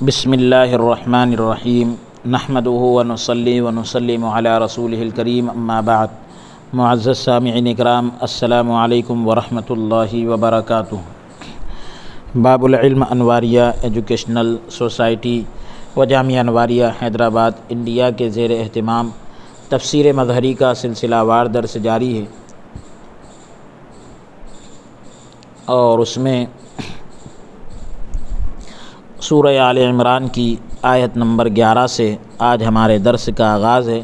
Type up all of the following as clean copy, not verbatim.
بسم اللہ الرحمن الرحیم نحمدہ ونصلی ونسلم علی رسولہ الکریم اما بعد۔ معزز سامعین اکرام، السلام علیکم ورحمۃ اللہ وبرکاتہ۔ باب العلم انواریہ ایجوکیشنل سوسائٹی و جامعہ انواریہ حیدرآباد انڈیا کے زیر اہتمام تفسیر مظہری کا سلسلہ وار درس جاری ہے، اور اس میں سورہ آل عمران کی آیت نمبر 11 سے آج ہمارے درس کا آغاز ہے۔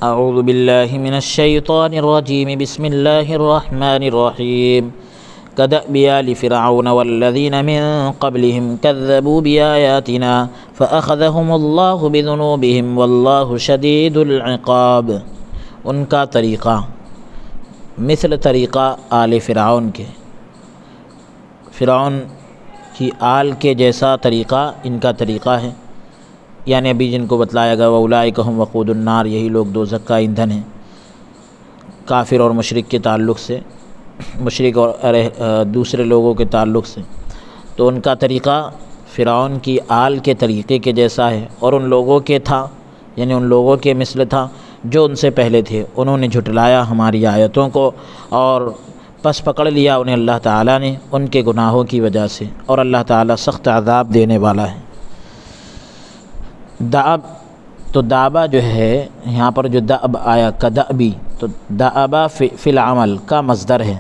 اعوذ باللہ من الشیطان الرجیم، بسم اللہ الرحمن الرحیم۔ كدأب آل فرعون والذین من قبلهم كذبوا بآیاتنا فأخذهم اللہ بذنوبهم واللہ شدید العقاب۔ ان کا طریقہ مثل طریقہ آل فرعون کے، فرعون کی آل کے جیسا طریقہ ان کا طریقہ ہے، یعنی ابھی جن کو بتلایا گیا وَأُولَٰئِكَ هُمْ وَقُودُ النَّارِ، یہی لوگ دوزخ کا ایندھن ہیں، کافر اور مشرک کے تعلق سے، مشرک اور دوسرے لوگوں کے تعلق سے۔ تو ان کا طریقہ فرعون کی آل کے طریقے کے جیسا ہے، اور ان لوگوں کے تھا، یعنی ان لوگوں کے مثل تھا جو ان سے پہلے تھے۔ انہوں نے جھٹلایا ہماری آیتوں کو، اور پس پکڑ لیا انہیں اللہ تعالیٰ نے ان کے گناہوں کی وجہ سے، اور اللہ تعالیٰ سخت عذاب دینے والا ہے۔ دعب، تو دعبہ جو ہے یہاں پر جو دعب آیا کدعبی، تو دعبہ فی العمل کا مصدر ہے،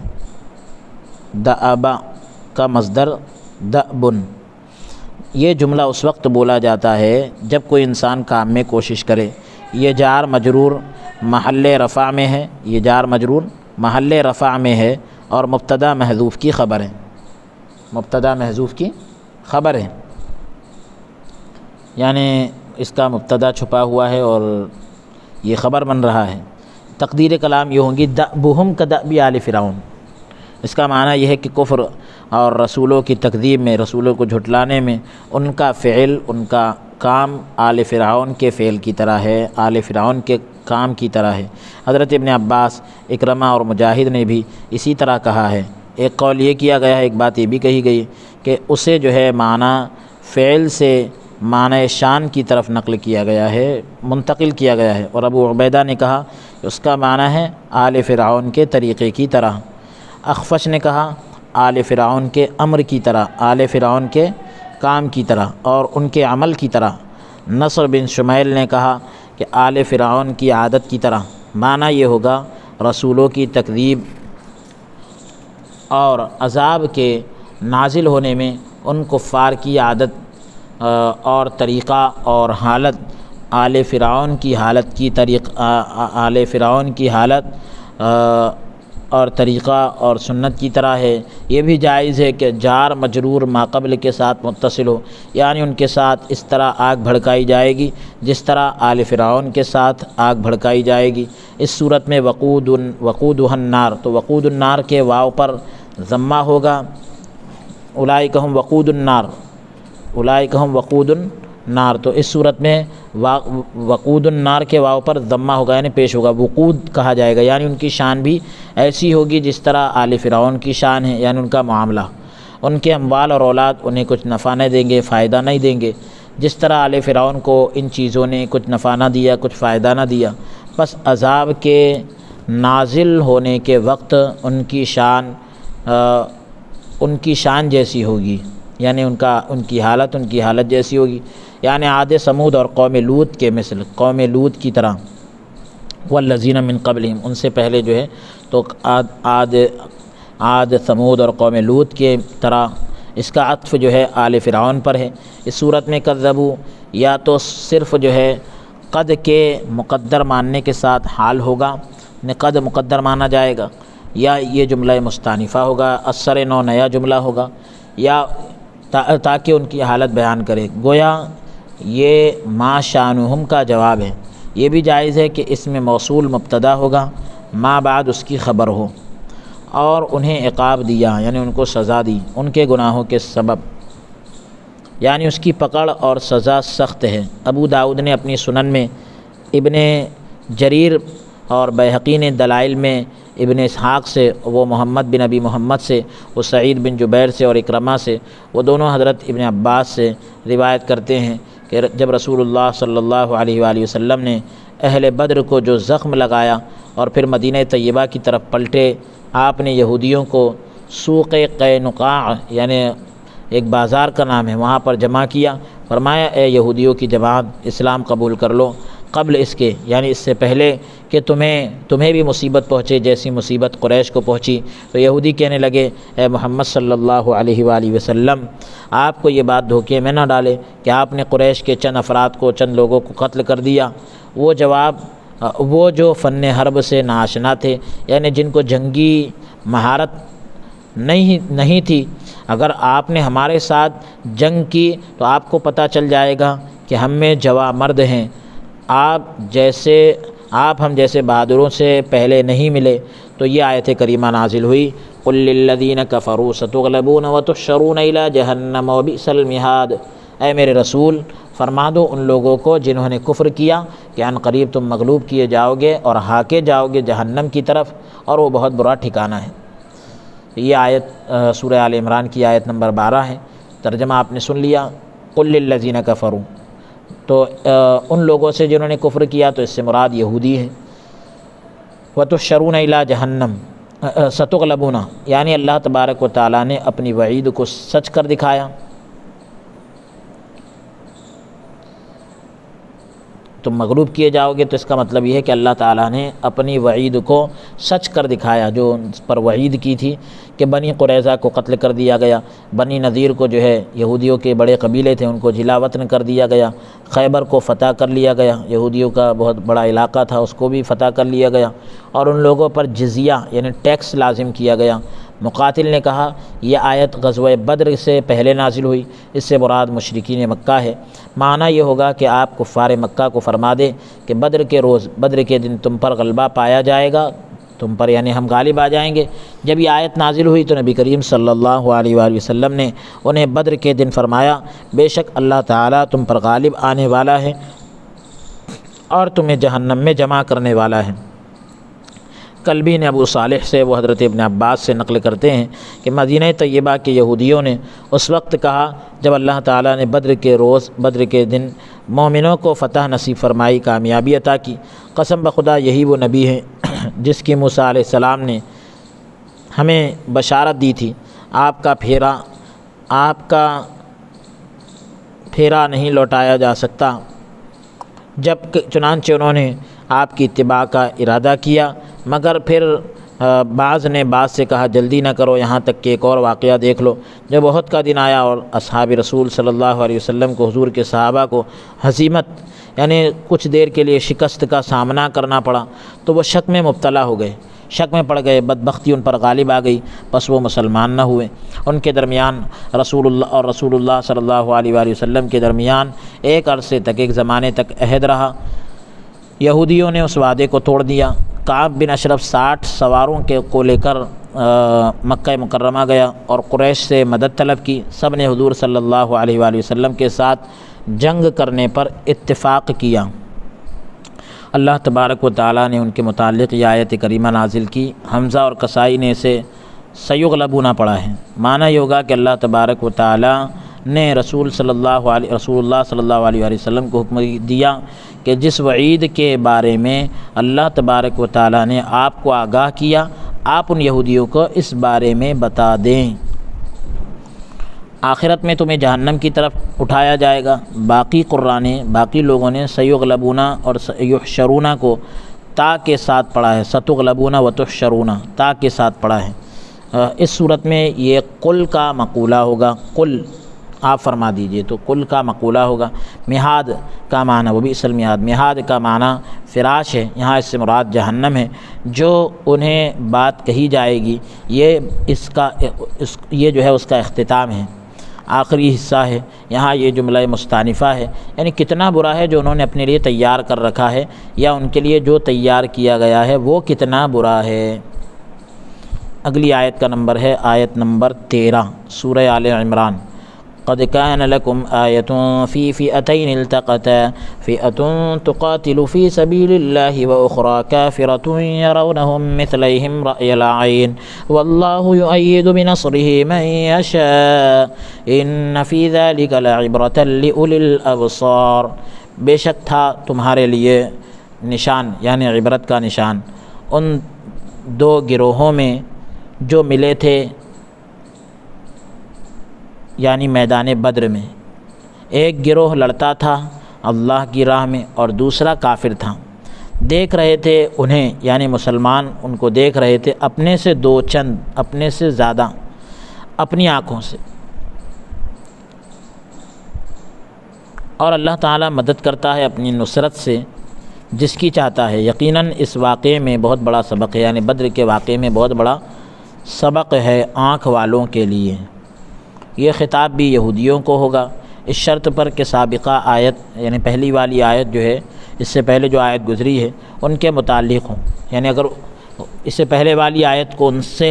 دعبہ کا مصدر دعبن۔ یہ جملہ اس وقت بولا جاتا ہے جب کوئی انسان کام میں کوشش کرے۔ یہ جار مجرور محل رفع میں ہے، یہ جار مجرور محل رفع میں ہے، اور مبتدا محذوف کی خبر ہے، مبتدا محذوف کی خبر ہے، یعنی اس کا مبتدا چھپا ہوا ہے اور یہ خبر بن رہا ہے۔ تقدیر کلام یہ ہوں گی دأبہم کدأب آل فرعون۔ اس کا معنی یہ ہے کہ کفر اور رسولوں کی تکذیب میں، رسولوں کو جھٹلانے میں ان کا فعل، ان کا کام آل فرعون کے فعل کی طرح ہے، آل فرعون کے کام کی طرح ہے۔ حضرت ابن عباس، اکرمہ اور مجاہد نے بھی اسی طرح کہا ہے۔ ایک قول یہ کیا گیا ہے، ایک بات یہ بھی کہی گئی کہ اسے جو ہے معنی فعل سے معنی شان کی طرف نقل کیا گیا ہے، منتقل کیا گیا ہے، اور ابو عبیدہ نے کہا کہ اس کا معنی ہے آل فرعون کے طریقے کی طرح۔ اخفش نے کہا آل فرعون کے امر کی طرح، آل فرعون کے کام کی طرح اور ان کے عمل کی طرح۔ نصر بن شمیل نے کہا کہ آل فرعون کی عادت کی طرح۔ معنی یہ ہوگا رسولوں کی تکذیب اور عذاب کے نازل ہونے میں ان کفار کی عادت اور طریقہ اور حالت آل فرعون کی حالت کی آل فرعون کی حالت اور طریقہ اور سنت کی طرح ہے۔ یہ بھی جائز ہے کہ جار مجرور ما قبل کے ساتھ متصل ہو، یعنی ان کے ساتھ اس طرح آگ بھڑکائی جائے گی جس طرح آل فرعون کے ساتھ آگ بھڑکائی جائے گی۔ اس صورت میں وقودها النار، تو وقود النار کے واو پر ضمہ ہوگا، اولئک ہم وقود النار، اولئک ہم وقود النار، تو اس صورت میں وقود النار کے واو پر ضمہ ہوگا، یعنی پیش ہوگا، وقود کہا جائے گا، یعنی ان کی شان بھی ایسی ہوگی جس طرح آل فرعون کی شان ہے، یعنی ان کا معاملہ، ان کے اموال اور اولاد انہیں کچھ نفع نہ دیں گے، فائدہ نہیں دیں گے، جس طرح آل فرعون کو ان چیزوں نے کچھ نفع نہ دیا، کچھ فائدہ نہ دیا۔ بس عذاب کے نازل ہونے کے وقت ان کی شان جیسی ہوگی، یعنی ان کی حالت جیسی ہوگی، یعنی عاد سمود اور قوم لوط کے مثل، قوم لوط کی طرح۔ والذین من قبلہم، ان سے پہلے جو ہے تو عاد سمود اور قوم لوط کے طرح۔ اس کا عطف جو ہے آل فرعون پر ہے۔ اس صورت میں کذبوا یا تو صرف جو ہے قد کے مقدر ماننے کے ساتھ حال ہوگا، قد مقدر مانا جائے گا، یا یہ جملہ مستانفہ ہوگا، اثر نو نیا جملہ ہوگا، یا تاکہ ان کی حالت بیان کرے، گویا یہ ما شانہم کا جواب ہے۔ یہ بھی جائز ہے کہ اس میں موصول مبتدا ہوگا، ما بعد اس کی خبر ہو، اور انہیں عقاب دیا، یعنی ان کو سزا دی ان کے گناہوں کے سبب، یعنی اس کی پکڑ اور سزا سخت ہے۔ ابو داؤد نے اپنی سنن میں، ابن جریر اور بیہقی نے دلائل میں ابن اسحاق سے، وہ محمد بن ابی محمد سے، وہ سعید بن جبیر سے اور اکرمہ سے، وہ دونوں حضرت ابن عباس سے روایت کرتے ہیں کہ جب رسول اللہ صلی اللہ علیہ وآلہ وسلم نے اہل بدر کو جو زخم لگایا اور پھر مدینہ طیبہ کی طرف پلٹے، آپ نے یہودیوں کو سوق قینقاع یعنی ایک بازار کا نام ہے، وہاں پر جمع کیا، فرمایا اے یہودیوں کی جماعت، اسلام قبول کر لو قبل اس کے، یعنی اس سے پہلے کہ تمہیں بھی مصیبت پہنچے جیسی مصیبت قریش کو پہنچی۔ تو یہودی کہنے لگے اے محمد صلی اللہ علیہ وآلہ وسلم، آپ کو یہ بات دھوکے میں نہ ڈالے کہ آپ نے قریش کے چند افراد کو، چند لوگوں کو قتل کر دیا۔ وہ جو فن حرب سے ناآشنا تھے، یعنی جن کو جنگی مہارت نہیں تھی، اگر آپ نے ہمارے ساتھ جنگ کی تو آپ کو پتہ چل جائے گا کہ ہم میں جواں مرد ہیں، آپ ہم جیسے بہادروں سے پہلے نہیں ملے۔ تو یہ آیت کریمہ نازل ہوئی، قل للذین کفروا ستغلبون وتحشرون الی جہنم وبئس المہاد، اے میرے رسول فرما دو ان لوگوں کو جنہوں نے کفر کیا کہ ان قریب تم مغلوب کیے جاؤ گے اور ہاکے جاؤ گے جہنم کی طرف، اور وہ بہت برا ٹھکانہ ہے۔ یہ آیت سورہ آل عمران کی آیت نمبر 12 ہے۔ ترجمہ آپ نے سن لیا، قل للذین کفروا، تو ان لوگوں سے جنہوں نے کفر کیا، تو اس سے مراد یہودی ہے۔ وتحشرون الی جہنم ستغلبون، یعنی اللہ تبارک و تعالیٰ نے اپنی وعید کو سچ کر دکھایا۔ تم مغلوب کیے جاؤ گے، تو اس کا مطلب یہ ہے کہ اللہ تعالیٰ نے اپنی وعید کو سچ کر دکھایا، جو ان پر وعید کی تھی کہ بنی قریظہ کو قتل کر دیا گیا، بنی نذیر کو جو ہے یہودیوں کے بڑے قبیلے تھے ان کو جلا وطن کر دیا گیا، خیبر کو فتح کر لیا گیا، یہودیوں کا بہت بڑا علاقہ تھا اس کو بھی فتح کر لیا گیا، اور ان لوگوں پر جزیہ یعنی ٹیکس لازم کیا گیا۔ مقاتل نے کہا یہ آیت غزوہ بدر سے پہلے نازل ہوئی، اس سے مراد مشرکین مکہ ہے۔ معنی یہ ہوگا کہ آپ کفار مکہ کو فرما دیں کہ بدر کے روز، بدر کے دن تم پر غلبہ پایا جائے گا، تم پر یعنی ہم غالب آ جائیں گے۔ جب یہ آیت نازل ہوئی تو نبی کریم صلی اللہ علیہ وآلہ وسلم نے انہیں بدر کے دن فرمایا بے شک اللہ تعالیٰ تم پر غالب آنے والا ہے اور تمہیں جہنم میں جمع کرنے والا ہے۔ کلبی نے ابو صالح سے، وہ حضرت ابن عباس سے نقل کرتے ہیں کہ مدینہ طیبہ کے یہودیوں نے اس وقت کہا جب اللہ تعالیٰ نے بدر کے دن مومنوں کو فتح نصیب فرمائی، کامیابی عطا کی، قسم بخدا یہی وہ نبی ہے جس کی موسیٰ علیہ السلام نے ہمیں بشارت دی تھی، آپ کا پھیرا نہیں لوٹایا جا سکتا۔ جب چنانچہ انہوں نے آپ کی اتباع کا ارادہ کیا، مگر پھر بعض نے بعض سے کہا جلدی نہ کرو، یہاں تک کہ ایک اور واقعہ دیکھ لو۔ جب احد کا دن آیا اور اصحاب رسول صلی اللہ علیہ وسلم کو، حضور کے صحابہ کو ہزیمت یعنی کچھ دیر کے لیے شکست کا سامنا کرنا پڑا، تو وہ شک میں مبتلا ہو گئے، شک میں پڑ گئے، بدبختی ان پر غالب آ گئی، بس وہ مسلمان نہ ہوئے۔ ان کے درمیان رسول اللہ صلی اللہ علیہ وآلہ وسلم کے درمیان ایک عرصے تک، ایک زمانے تک عہد رہا۔ یہودیوں نے اس وعدے کو توڑ دیا۔ کعب بن اشرف 60 سواروں کو لے کر مکہ مکرمہ گیا اور قریش سے مدد طلب کی۔ سب نے حضور صلی اللہ علیہ وآلہ وسلم کے ساتھ جنگ کرنے پر اتفاق کیا۔ اللہ تبارک و تعالیٰ نے ان کے متعلق یہ آیت کریمہ نازل کی۔ حمزہ اور کسائی نے اسے سیغلبون پڑھا ہے۔ معنی یہ ہوگا کہ اللہ تبارک و تعالیٰ نے رسول اللہ صلی اللہ علیہ وسلم کو حکم دیا کہ جس وعید کے بارے میں اللہ تبارک و تعالیٰ نے آپ کو آگاہ کیا، آپ ان یہودیوں کو اس بارے میں بتا دیں۔ آخرت میں تمہیں جہنم کی طرف اٹھایا جائے گا۔ باقی لوگوں نے سیغلبون اور سیحشرون کو تا کے ساتھ پڑھا ہے، ستغلبون وتحشرون تا کے ساتھ پڑھا ہے۔ اس صورت میں یہ قل کا مقولہ ہوگا، قل آپ فرما دیجئے، تو قل کا مقولہ ہوگا۔ مہاد کا معنی وبئس المہاد، مہاد کا معنی فراش ہے، یہاں اس سے مراد جہنم ہے۔ جو انہیں بات کہی جائے گی یہ جو ہے اس کا اختتام ہے، آخری حصہ ہے۔ یہاں یہ جملہ مستانفہ ہے، یعنی کتنا برا ہے جو انہوں نے اپنے لیے تیار کر رکھا ہے، یا ان کے لیے جو تیار کیا گیا ہے وہ کتنا برا ہے۔ اگلی آیت کا نمبر ہے آیت نمبر 13 سورہ آل عمران۔ قد كان لكم آية في فئتين التقتا فئة تقاتل في سبيل الله وأخرى كافرة يرونهم مثليهم رأي العين والله يؤيد بنصره من يشاء إن في ذلك لعبرة لأولي الأبصار۔ بے شک تھا تمہارے لیے نشان یعنی عبرت کا نشان ان دو گروہوں میں جو ملے تھے یعنی میدان بدر میں۔ ایک گروہ لڑتا تھا اللہ کی راہ میں اور دوسرا کافر تھا۔ دیکھ رہے تھے انہیں یعنی مسلمان ان کو دیکھ رہے تھے اپنے سے دو چند، اپنے سے زیادہ، اپنی آنکھوں سے، اور اللہ تعالیٰ مدد کرتا ہے اپنی نصرت سے جس کی چاہتا ہے۔ یقیناً اس واقعے میں بہت بڑا سبق ہے، یعنی بدر کے واقعے میں بہت بڑا سبق ہے آنکھ والوں کے لیے۔ یہ خطاب بھی یہودیوں کو ہوگا اس شرط پر کہ سابقہ آیت یعنی پہلی والی آیت جو ہے، اس سے پہلے جو آیت گزری ہے ان کے متعلق ہوں، یعنی اگر اس سے پہلے والی آیت کو ان سے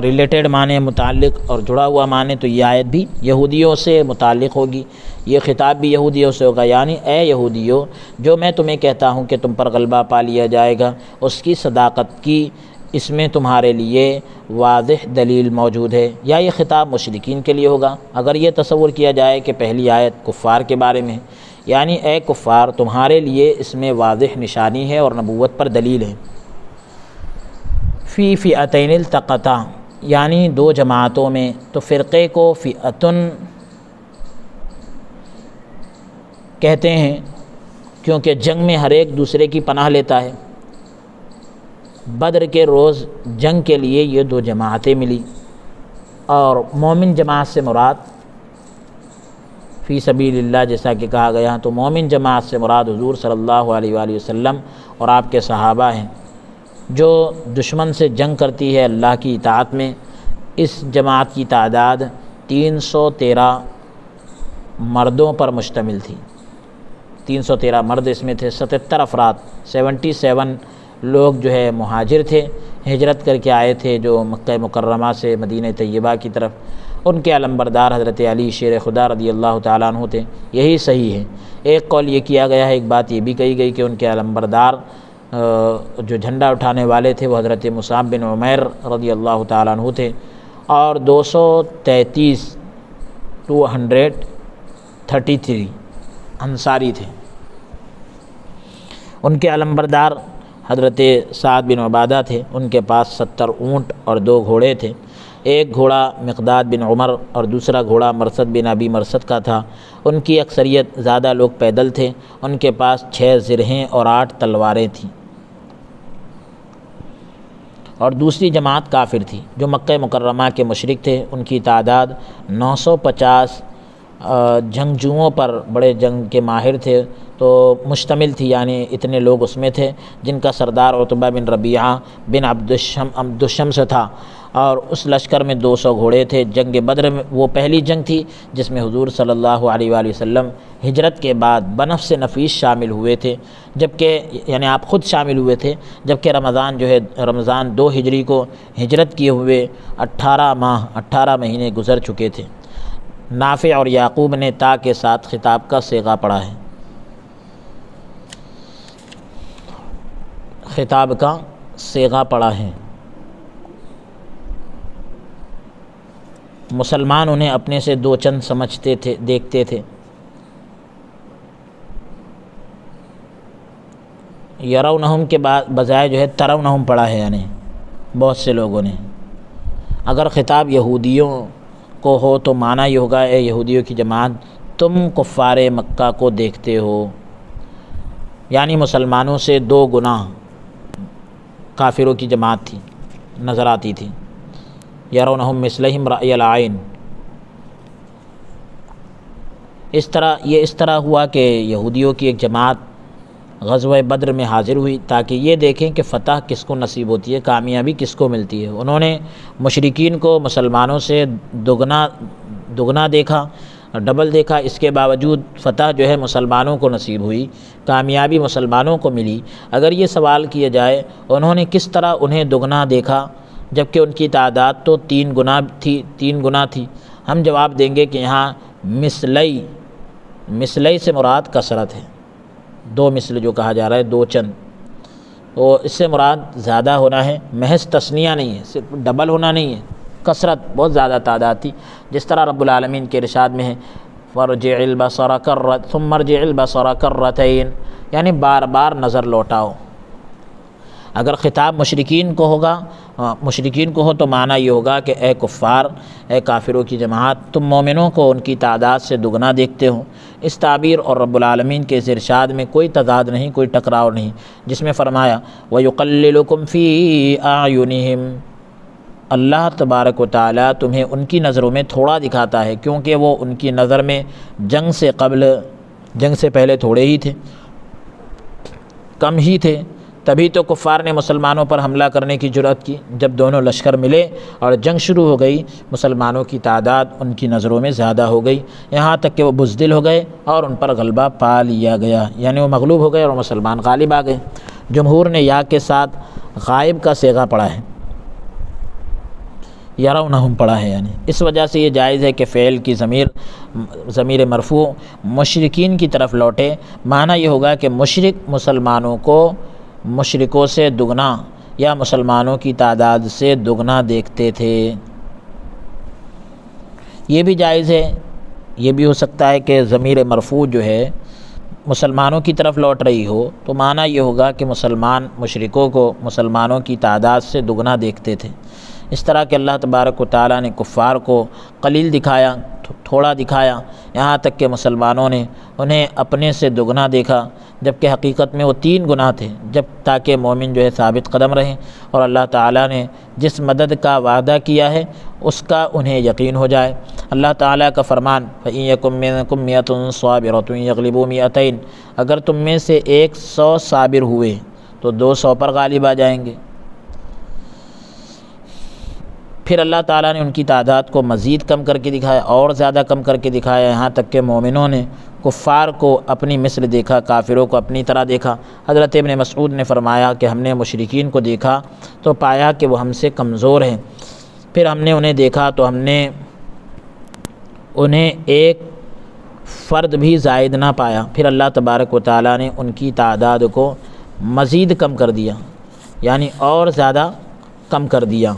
ریلیٹڈ مانے، متعلق اور جڑا ہوا مانے، تو یہ آیت بھی یہودیوں سے متعلق ہوگی، یہ خطاب بھی یہودیوں سے ہوگا۔ یعنی اے یہودیوں، جو میں تمہیں کہتا ہوں کہ تم پر غلبہ پا لیا جائے گا، اس کی صداقت کی اس میں تمہارے لیے واضح دلیل موجود ہے۔ یا یہ خطاب مشرکین کے لیے ہوگا اگر یہ تصور کیا جائے کہ پہلی آیت کفار کے بارے میں ہے، یعنی اے کفار تمہارے لیے اس میں واضح نشانی ہے اور نبوت پر دلیل ہے۔ فی فئتین التقتا یعنی دو جماعتوں میں، تو فرقے کو فئتن کہتے ہیں کیونکہ جنگ میں ہر ایک دوسرے کی پناہ لیتا ہے۔ بدر کے روز جنگ کے لیے یہ دو جماعتیں ملی، اور مومن جماعت سے مراد فی سبیل اللہ جیسا کہ کہا گیا، تو مومن جماعت سے مراد حضور صلی اللہ علیہ وآلہ وسلم اور آپ کے صحابہ ہیں جو دشمن سے جنگ کرتی ہے اللہ کی اطاعت میں۔ اس جماعت کی تعداد 313 مردوں پر مشتمل تھی، 313 مرد اس میں تھے، 77 افراد 77 لوگ جو ہے مہاجر تھے، ہجرت کر کے آئے تھے جو مکہ مکرمہ سے مدینہ طیبہ کی طرف۔ ان کے علمبردار حضرت علی شیر خدا رضی اللہ تعالیٰ عنہ تھے، یہی صحیح ہے۔ ایک قول یہ کیا گیا ہے، ایک بات یہ بھی کہی گئی کہ ان کے علمبردار جو جھنڈا اٹھانے والے تھے وہ حضرت مصعب بن عمیر رضی اللہ تعالیٰ عنہ تھے، اور 233 انصاری تھے۔ ان کے علمبردار حضرت سعد بن عبادہ تھے، ان کے پاس 70 اونٹ اور 2 گھوڑے تھے، ایک گھوڑا مقداد بن عمر اور دوسرا گھوڑا مرثد بن ابی مرثد کا تھا۔ ان کی اکثریت زیادہ لوگ پیدل تھے، ان کے پاس 6 زرہیں اور 8 تلواریں تھیں۔ اور دوسری جماعت کافر تھی جو مکہ مکرمہ کے مشرک تھے، ان کی تعداد 950 جنگجوؤں پر، بڑے جنگ کے ماہر تھے تو مشتمل تھی، یعنی اتنے لوگ اس میں تھے جن کا سردار عتبہ بن ربیعہ بن عبد الشمس تھا، اور اس لشکر میں 200 گھوڑے تھے۔ جنگ بدر میں وہ پہلی جنگ تھی جس میں حضور صلی اللہ علیہ وآلہ وسلم ہجرت کے بعد بنفس نفیس شامل ہوئے تھے، جبکہ یعنی آپ خود شامل ہوئے تھے، جبکہ رمضان 2 ہجری کو ہجرت کیے ہوئے 18 مہینے گزر چکے تھے۔ نافع اور یعقوب نے تا کے ساتھ خطاب کا صیغہ پڑھا ہے، خطاب کا صیغہ پڑھا ہے۔ مسلمان انہیں اپنے سے 2 چند سمجھتے تھے، دیکھتے تھے۔ یرونہم کے بعد بجائے جو ہے ترونہم پڑھا ہے، یعنی بہت سے لوگوں نے۔ اگر خطاب یہودیوں کو ہو تو معنی یہ ہوگا، اے یہودیوں کی جماعت تم کفار مکہ کو دیکھتے ہو، یعنی مسلمانوں سے 2 گنا کافروں کی جماعت تھی، نظر آتی تھی۔ یرونہم مثلہم رأی العین، اس طرح ہوا کہ یہودیوں کی ایک جماعت غزوہ بدر میں حاضر ہوئی تاکہ یہ دیکھیں کہ فتح کس کو نصیب ہوتی ہے، کامیابی کس کو ملتی ہے۔ انہوں نے مشرکین کو مسلمانوں سے دگنا دیکھا، ڈبل دیکھا، اس کے باوجود فتح جو ہے مسلمانوں کو نصیب ہوئی، کامیابی مسلمانوں کو ملی۔ اگر یہ سوال کیا جائے انہوں نے کس طرح انہیں دگنا دیکھا جبکہ ان کی تعداد تو 3 گنا تھی، ہم جواب دیں گے کہ یہاں مثلئی سے مراد کثرت ہے، دو مثل جو کہا جا رہا ہے، دو چند، تو اس سے مراد زیادہ ہونا ہے، محض تثنیہ نہیں ہے، صرف ڈبل ہونا نہیں ہے، کثرت بہت زیادہ تعداد تھی، جس طرح رب العالمین کے ارشاد میں ہے فارجع البصر ثم ارجع البصر کرتین، یعنی بار بار نظر لوٹاؤ۔ اگر خطاب مشرکین کو ہو تو معنی یہ ہوگا کہ اے کفار، اے کافروں کی جماعت، تم مومنوں کو ان کی تعداد سے دگنا دیکھتے ہو۔ اس تعبیر اور رب العالمین کے اس ارشاد میں کوئی تضاد نہیں، کوئی ٹکراؤ نہیں، جس میں فرمایا وَيُقَلِّلُكُمْ فِي أَعْيُنِهِمْ، اللہ تبارک و تعالیٰ تمہیں ان کی نظروں میں تھوڑا دکھاتا ہے، کیونکہ وہ ان کی نظر میں جنگ سے پہلے تھوڑے ہی تھے، کم ہی تھے، تبھی تو کفار نے مسلمانوں پر حملہ کرنے کی جرأت کی۔ جب دونوں لشکر ملے اور جنگ شروع ہو گئی، مسلمانوں کی تعداد ان کی نظروں میں زیادہ ہو گئی، یہاں تک کہ وہ بزدل ہو گئے اور ان پر غلبہ پا لیا گیا، یعنی وہ مغلوب ہو گئے اور مسلمان غالب آ گئے۔ جمہور نے یا کے ساتھ غائب کا صیغہ پڑھا ہے، یرونہم پڑھا ہے، یعنی اس وجہ سے یہ جائز ہے کہ فعل کی ضمیر مرفوع مشرکین کی طرف لوٹے۔ معنی یہ ہوگا کہ مشرک مسلمانوں کو مشرکوں سے دگنا یا مسلمانوں کی تعداد سے دگنا دیکھتے تھے۔ یہ بھی جائز ہے، یہ بھی ہو سکتا ہے کہ ضمیر مرفوع جو ہے مسلمانوں کی طرف لوٹ رہی ہو، تو معنی یہ ہوگا کہ مسلمان مشرکوں کو مسلمانوں کی تعداد سے دگنا دیکھتے تھے۔ اس طرح کہ اللہ تبارک و تعالیٰ نے کفار کو قلیل دکھایا، تھوڑا دکھایا، یہاں تک کہ مسلمانوں نے انہیں اپنے سے دگنا دیکھا، جبکہ حقیقت میں وہ 3 گنا تھے، جب تاکہ مومن جو ہے ثابت قدم رہیں اور اللہ تعالیٰ نے جس مدد کا وعدہ کیا ہے اس کا انہیں یقین ہو جائے۔ اللہ تعالیٰ کا فرمان فَإِن يَكُن مِّنكُم مِّائَةٌ صَابِرَةٌ يَغْلِبُوا مِائَتَيْن، اگر تم میں سے 100 صابر ہوئے تو 200 پر غالب آ جائیں گے۔ پھر اللہ تعالیٰ نے ان کی تعداد کو مزید کم کر کے دکھایا، اور زیادہ کم کر کے دکھایا، یہاں تک کہ مومنوں نے کفار کو اپنی مثل دیکھا، کافروں کو اپنی طرح دیکھا۔ حضرت ابن مسعود نے فرمایا کہ ہم نے مشرکین کو دیکھا تو پایا کہ وہ ہم سے کمزور ہیں، پھر ہم نے انہیں دیکھا تو ہم نے انہیں ایک فرد بھی زائد نہ پایا، پھر اللہ تبارک و تعالیٰ نے ان کی تعداد کو مزید کم کر دیا، یعنی اور زیادہ کم کر دیا۔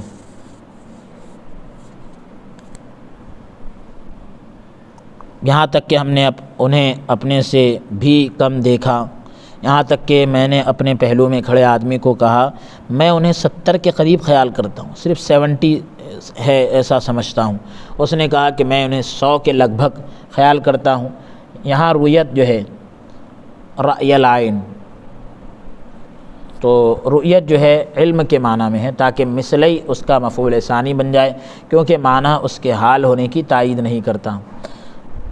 یہاں تک کہ ہم نے انہیں اپنے سے بھی کم دیکھا، یہاں تک کہ میں نے اپنے پہلو میں کھڑے آدمی کو کہا میں انہیں 70 کے قریب خیال کرتا ہوں، صرف 70 ہے ایسا سمجھتا ہوں۔ اس نے کہا کہ میں انہیں 100 کے لگ بھگ خیال کرتا ہوں۔ یہاں رؤیت جو ہے رأی العین، تو رؤیت جو ہے علم کے معنی میں ہے، تاکہ مثلی اس کا مفعول ثانی بن جائے، کیونکہ معنی اس کے حال ہونے کی تائید نہیں کرتا،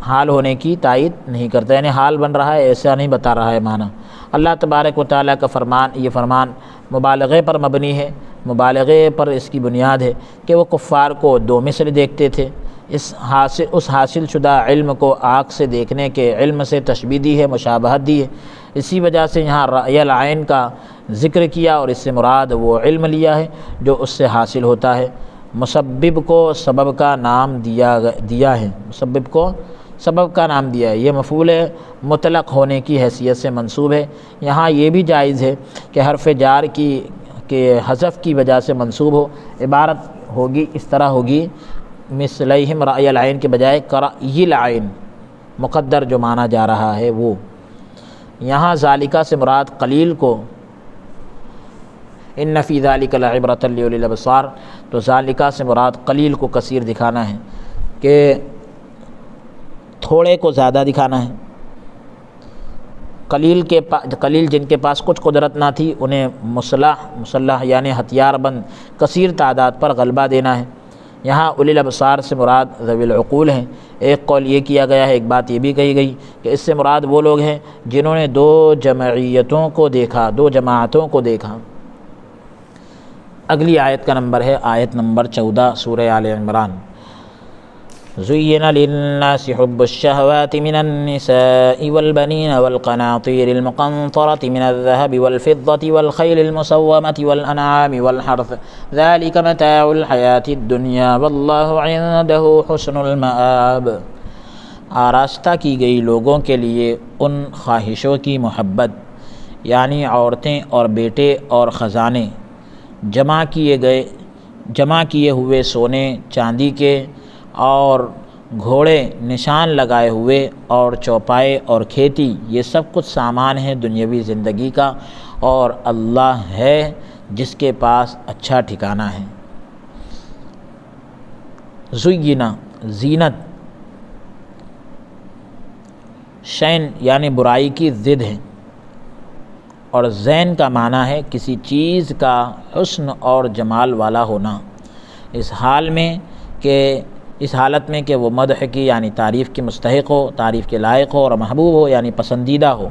حال ہونے کی تائید نہیں کرتا، یعنی حال بن رہا ہے ایسا نہیں بتا رہا ہے معنی۔ اللہ تبارک و تعالیٰ کا یہ فرمان مبالغے پر مبنی ہے، مبالغے پر اس کی بنیاد ہے کہ وہ کفار کو 2 مثل دیکھتے تھے۔ اس حاصل شدہ علم کو آنکھ سے دیکھنے کے علم سے تشبیہ دی ہے، مشابہت دی ہے، اسی وجہ سے یہاں رأی العین کا ذکر کیا اور اس سے مراد وہ علم لیا ہے جو اس سے حاصل ہوتا ہے۔ مسبب کو سبب کا نام دیا ہے، مسبب کو سبب کا نام دیا ہے، یہ مفعول مطلق ہونے کی حیثیت سے منصوب ہے۔ یہاں یہ بھی جائز ہے کہ حرف جار کے حذف کی وجہ سے منصوب ہو، عبارت ہوگی اس طرح ہوگی مثلیہم رأی العین کے بجائے کرأی العین، مقدر جو مانا جا رہا ہے وہ۔ یہاں ذالکہ سے مراد قلیل کو، ان فی ذالک لعبرۃ لأولی الابصار، تو ذالکہ سے مراد قلیل کو کثیر دکھانا ہے، کہ تھوڑے کو زیادہ دکھانا ہے۔ قلیل جن کے پاس کچھ قدرت نہ تھی انہیں مسلح یعنی ہتھیار بند کثیر تعداد پر غلبہ دینا ہے۔ یہاں اولی الابصار سے مراد ذوی العقول ہیں۔ ایک قول یہ کیا گیا ہے، ایک بات یہ بھی کہی گئی کہ اس سے مراد وہ لوگ ہیں جنہوں نے 2 جمعیتوں کو دیکھا، 2 جماعتوں کو دیکھا۔ اگلی آیت کا نمبر ہے آیت نمبر 14 سورہ آل عمران۔ زُيِّنَ لِلنَّاسِ حُبُّ الشَّهَوَاتِ مِنَ النِّسَاءِ وَالْبَنِينَ وَالْقَنَاطِيرِ الْمُقَنطَرَةِ مِنَ الذَّهَبِ وَالْفِضَّةِ وَالْخَيْلِ الْمُسَوَّمَةِ وَالْأَنْعَامِ وَالْحَرْثِ ذَلِكَ مَتَاعُ الْحَيَاةِ الدُّنْيَا وَاللَّهُ عِندَهُ حُسْنُ الْمَآبِ۔ آراستہ کی گئی لوگوں کے لیے ان خواہشوں کی محبت، یعنی عورتیں اور بیٹے اور خزانے، جمع کیے ہوئے سونے چاندی کے اور گھوڑے نشان لگائے ہوئے اور چوپائے اور کھیتی، یہ سب کچھ سامان ہے دنیاوی زندگی کا، اور اللہ ہے جس کے پاس اچھا ٹھکانہ ہے۔ زُیِّنَ زینت، شین یعنی برائی کی ضد ہے، اور زین کا معنی ہے کسی چیز کا حسن اور جمال والا ہونا، اس حالت میں کہ وہ مدح کی یعنی تعریف کے مستحق ہو، تعریف کے لائق ہو، اور محبوب ہو یعنی پسندیدہ ہو۔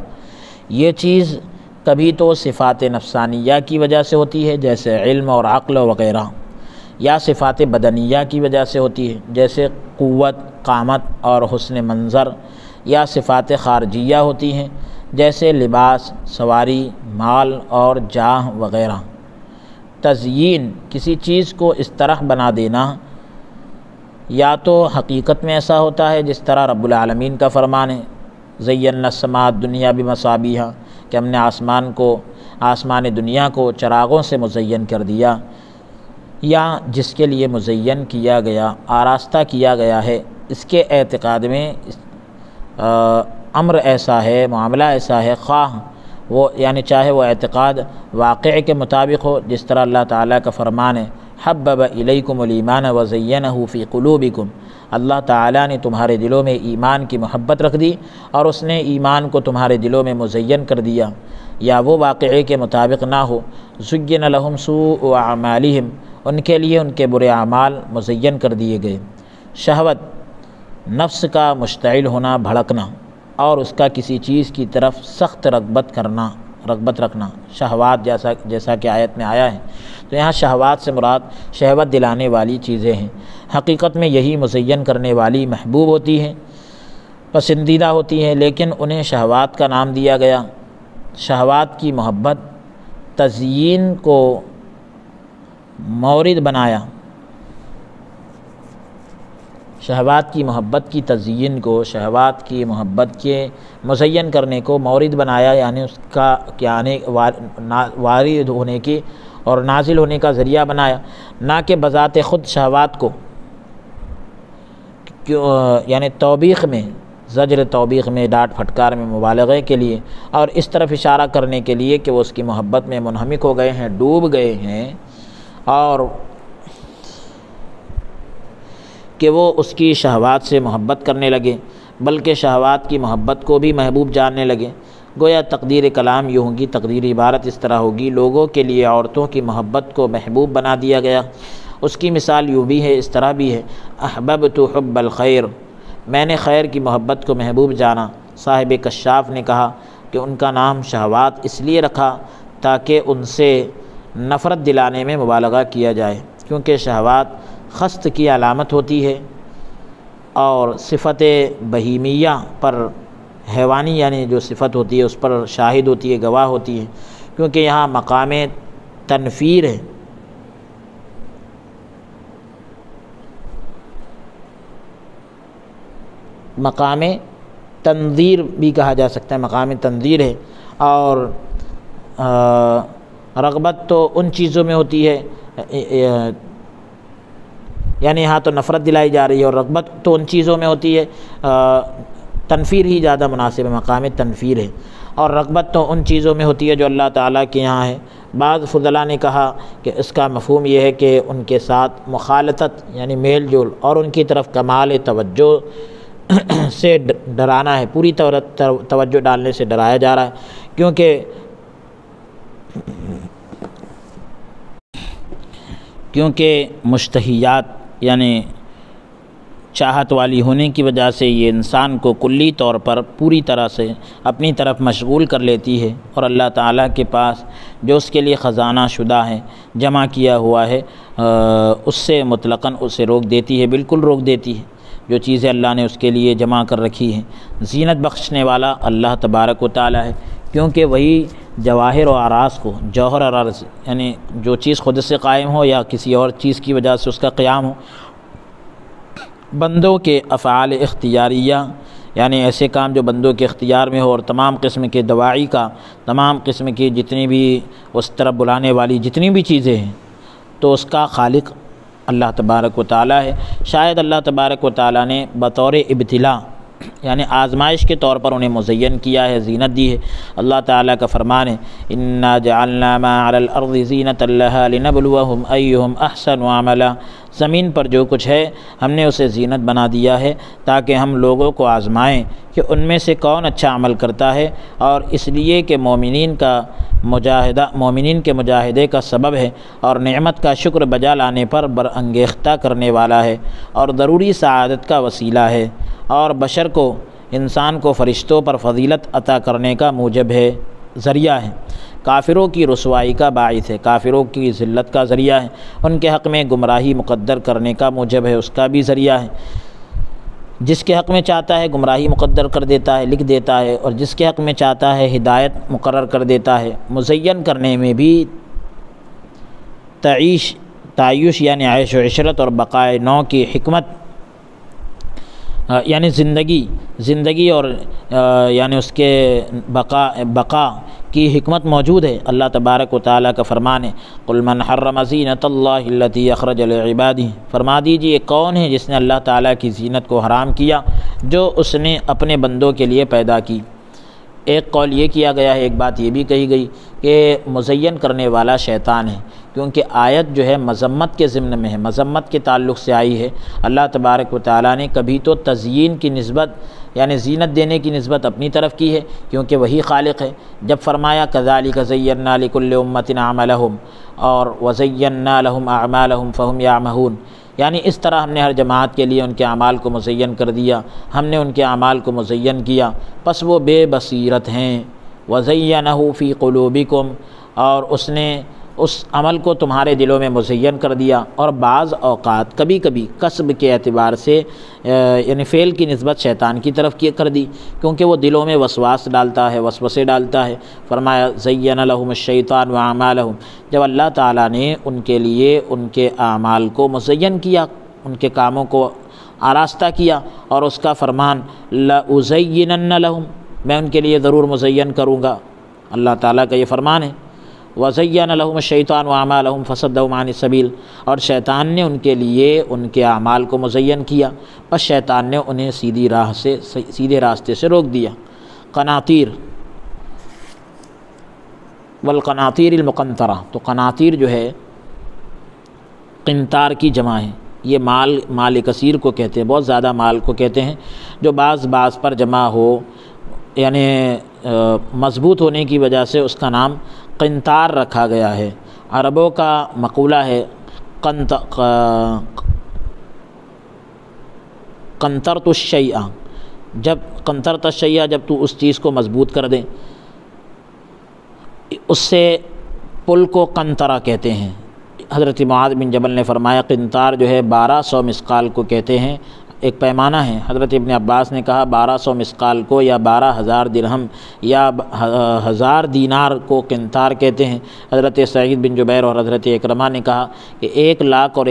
یہ چیز کبھی تو صفات نفسانیہ کی وجہ سے ہوتی ہے جیسے علم اور عقل وغیرہ، یا صفات بدنیہ کی وجہ سے ہوتی ہے جیسے قوت، قامت اور حسن منظر، یا صفات خارجیہ ہوتی ہیں جیسے لباس، سواری، مال اور جاہ وغیرہ۔ تزیین کسی چیز کو اس طرح بنا دینا، یا تو حقیقت میں ایسا ہوتا ہے جس طرح رب العالمین کا فرمان ہے زینا السماء الدنیا بمصابیح، کہ ہم نے آسمان دنیا کو چراغوں سے مزین کر دیا، یا جس کے لیے مزین کیا گیا، آراستہ کیا گیا ہے، اس کے اعتقاد میں امر ایسا ہے، معاملہ ایسا ہے، خواہ وہ یعنی چاہے وہ اعتقاد واقع کے مطابق ہو، جس طرح اللہ تعالیٰ کا فرمان ہے حبب الیکم الایمان وزینہ فی قلوبکم، اللہ تعالیٰ نے تمہارے دلوں میں ایمان کی محبت رکھ دی اور اس نے ایمان کو تمہارے دلوں میں مزین کر دیا، یا وہ واقعے کے مطابق نہ ہو۔ زین لہم سوء اعمالہم، ان کے لیے ان کے برے اعمال مزین کر دیے گئے۔ شہوت نفس کا مشتعل ہونا، بھڑکنا، اور اس کا کسی چیز کی طرف سخت رغبت رکھنا، شہوات جیسا کہ آیت میں آیا ہے، تو یہاں شہوات سے مراد شہوت دلانے والی چیزیں ہیں، حقیقت میں یہی مزین کرنے والی محبوب ہوتی ہیں، پسندیدہ ہوتی ہیں، لیکن انہیں شہوات کا نام دیا گیا۔ شہوات کی محبت تزیین کو مورد بنایا، شہوات کی محبت کی تزیین کو، شہوات کی محبت کے مزین کرنے کو مورد بنایا، یعنی اس کا وارد ہونے کی اور نازل ہونے کا ذریعہ بنایا، نہ کہ بذات خود شہوات کو، یعنی توبیخ میں، زجر توبیخ میں، ڈانٹ پھٹکار میں، مبالغے کے لیے، اور اس طرف اشارہ کرنے کے لیے کہ وہ اس کی محبت میں منہمک ہو گئے ہیں، ڈوب گئے ہیں، اور کہ وہ اس کی شہوات سے محبت کرنے لگے، بلکہ شہوات کی محبت کو بھی محبوب جاننے لگے۔ گویا تقدیر کلام یوں ہوگی، تقدیر عبارت اس طرح ہوگی، لوگوں کے لیے عورتوں کی محبت کو محبوب بنا دیا گیا۔ اس کی مثال یوں بھی ہے، اس طرح بھی ہے، احببت حب الخیر، میں نے خیر کی محبت کو محبوب جانا۔ صاحب کشاف نے کہا کہ ان کا نام شہوات اس لیے رکھا تاکہ ان سے نفرت دلانے میں مبالغہ کیا جائے، کیونکہ شہوات خست کی علامت ہوتی ہے اور صفت بہیمیہ پر، حیوانی یعنی جو صفت ہوتی ہے اس پر شاہد ہوتی ہے، گواہ ہوتی ہے، کیونکہ یہاں مقام تنفیر ہے۔ مقام تنظیر بھی کہا جا سکتا ہے، مقام تنظیر ہے، اور رغبت تو ان چیزوں میں ہوتی ہے، یعنی یہاں تو نفرت دلائی جا رہی ہے، اور رغبت تو ان چیزوں میں ہوتی ہے، تنفیر ہی زیادہ مناسب ہے، مقام تنفیر ہے، اور رغبت تو ان چیزوں میں ہوتی ہے جو اللہ تعالیٰ کے یہاں ہے۔ بعض فضلاء نے کہا کہ اس کا مفہوم یہ ہے کہ ان کے ساتھ مخالطت یعنی میل جول، اور ان کی طرف کمال توجہ سے ڈرانا ہے، پوری توجہ ڈالنے سے ڈرایا جا رہا ہے، کیونکہ مشتہیات یعنی چاہت والی ہونے کی وجہ سے یہ انسان کو کلی طور پر پوری طرح سے اپنی طرف مشغول کر لیتی ہے، اور اللہ تعالیٰ کے پاس جو اس کے لیے خزانہ شدہ ہے، جمع کیا ہوا ہے، اس سے مطلقاً اسے روک دیتی ہے، بالکل روک دیتی ہے۔ جو چیزیں اللہ نے اس کے لیے جمع کر رکھی ہیں۔ زینت بخشنے والا اللہ تبارک و تعالی ہے، کیونکہ وہی جواہر و اعراض کو، جوہر اور عرض یعنی جو چیز خود سے قائم ہو یا کسی اور چیز کی وجہ سے اس کا قیام ہو، بندوں کے افعال اختیاریہ یعنی ایسے کام جو بندوں کے اختیار میں ہو، اور تمام قسم کے دواعی کا، تمام قسم کی جتنی بھی اس طرف بلانے والی جتنی بھی چیزیں ہیں، تو اس کا خالق اللہ تبارک و تعالی ہے۔ شاید اللہ تبارک و تعالی نے بطور ابتلا یعنی آزمائش کے طور پر انہیں مزین کیا ہے، زینت دی ہے۔ اللہ تعالیٰ کا فرمان ہے انا جعلنا ما علی الارض زینۃ لها لنبلوہم ایہم احسن عملا، زمین پر جو کچھ ہے ہم نے اسے زینت بنا دیا ہے تاکہ ہم لوگوں کو آزمائیں کہ ان میں سے کون اچھا عمل کرتا ہے، اور اس لیے کہ مومنین کے مجاہدے کا سبب ہے، اور نعمت کا شکر بجا لانے پر برانگیختہ کرنے والا ہے، اور ضروری سعادت کا وسیلہ ہے، اور بشر کو، انسان کو فرشتوں پر فضیلت عطا کرنے کا موجب ہے، ذریعہ ہے، کافروں کی رسوائی کا باعث ہے، کافروں کی ذلت کا ذریعہ ہے، ان کے حق میں گمراہی مقدر کرنے کا موجب ہے، اس کا بھی ذریعہ ہے۔ جس کے حق میں چاہتا ہے گمراہی مقدر کر دیتا ہے، لکھ دیتا ہے، اور جس کے حق میں چاہتا ہے ہدایت مقرر کر دیتا ہے۔ مزین کرنے میں بھی تعیش یعنی عیش و عشرت اور بقائے نو کی حکمت یعنی زندگی اور یعنی اس کے بقا کی حکمت موجود ہے۔ اللہ تبارک و تعالیٰ کا فرمان ہے قل من حرم زینۃ اللہ التی اخرج لعبادہ، فرما دیجیے کون ہے جس نے اللہ تعالیٰ کی زینت کو حرام کیا جو اس نے اپنے بندوں کے لیے پیدا کی۔ ایک قول یہ کیا گیا ہے، ایک بات یہ بھی کہی گئی کہ مزین کرنے والا شیطان ہے، کیونکہ آیت جو ہے مذمت کے ضمن میں ہے، مذمت کے تعلق سے آئی ہے۔ اللہ تبارک و تعالیٰ نے کبھی تو تزیین کی نسبت یعنی زینت دینے کی نسبت اپنی طرف کی ہے، کیونکہ وہی خالق ہے۔ جب فرمایا کذالک زینا لکل امۃ عملہم اور وزینا لہم اعمالہم فہم یعمہون، یعنی اس طرح ہم نے ہر جماعت کے لیے ان کے اعمال کو مزین کر دیا، ہم نے ان کے اعمال کو مزین کیا، پس وہ بے بصیرت ہیں۔ وزینہ فی قلوبکم، اور اس نے اس عمل کو تمہارے دلوں میں مزین کر دیا۔ اور بعض اوقات کبھی کبھی کسب کے اعتبار سے یعنی فعل کی نسبت شیطان کی طرف کر دی، کیونکہ وہ دلوں میں وسواس ڈالتا ہے، وسوسے ڈالتا ہے۔ فرمایا زین لہم الشیطان واعمالہم، جب اللہ تعالیٰ نے ان کے لیے ان کے اعمال کو مزین کیا، ان کے کاموں کو آراستہ کیا، اور اس کا فرمان لأزینن لہم، میں ان کے لیے ضرور مزین کروں گا، اللہ تعالیٰ کا یہ فرمان ہے۔ وَزَيَّنَ لَهُمُ الشَّيْطَانُ وَأَعْمَالَهُمْ فَصَدَّهُمْ عَنِ السَّبِيلِ، اور شیطان نے ان کے لیے ان کے اعمال کو مزین کیا، بس شیطان نے انہیں سیدھے راستے سے روک دیا۔ قناطیر والقناطیر المقنطرہ، تو قناطیر جو ہے قنطار کی جمع ہے، یہ مال کثیر کو کہتے ہیں، بہت زیادہ مال کو کہتے ہیں، جو بعض پر جمع ہو، یعنی مضبوط ہونے کی وجہ سے اس کا نام قنطار رکھا گیا ہے۔ عربوں کا مقولہ ہے قنطرت الشیء، جب قنطرت الشیء، جب تو اس چیز کو مضبوط کر دیں، اس سے پل کو قنطرہ کہتے ہیں۔ حضرت معاذ بن جبل نے فرمایا قنطار جو ہے 1200 مسقال کو کہتے ہیں، ایک پیمانہ ہے۔ حضرت ابن عباس نے کہا 1200 مسقال کو یا 12,000 درہم یا 1000 دینار کو قنطار کہتے ہیں۔ حضرت سعید بن جبیر اور حضرت اکرمہ نے کہا کہ 100,000 اور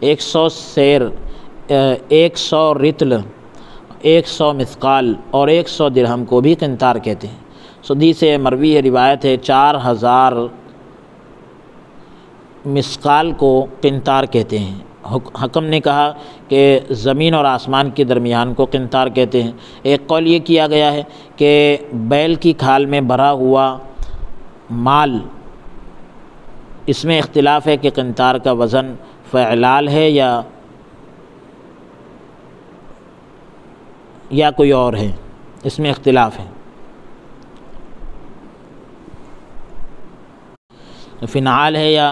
100 سیر، 100 رطل، 100 مثقال اور 100 درہم کو بھی قنطار کہتے ہیں۔ سدی سے مروی ہے، روایت ہے 4000 مسقال کو قنطار کہتے ہیں۔ حکم نے کہا کہ زمین اور آسمان کے درمیان کو قنطار کہتے ہیں۔ ایک قول یہ کیا گیا ہے کہ بیل کی کھال میں بھرا ہوا مال، اس میں اختلاف ہے کہ قنطار کا وزن فعلال ہے یا کوئی اور ہے، اس میں اختلاف ہے۔ فنعال ہے یا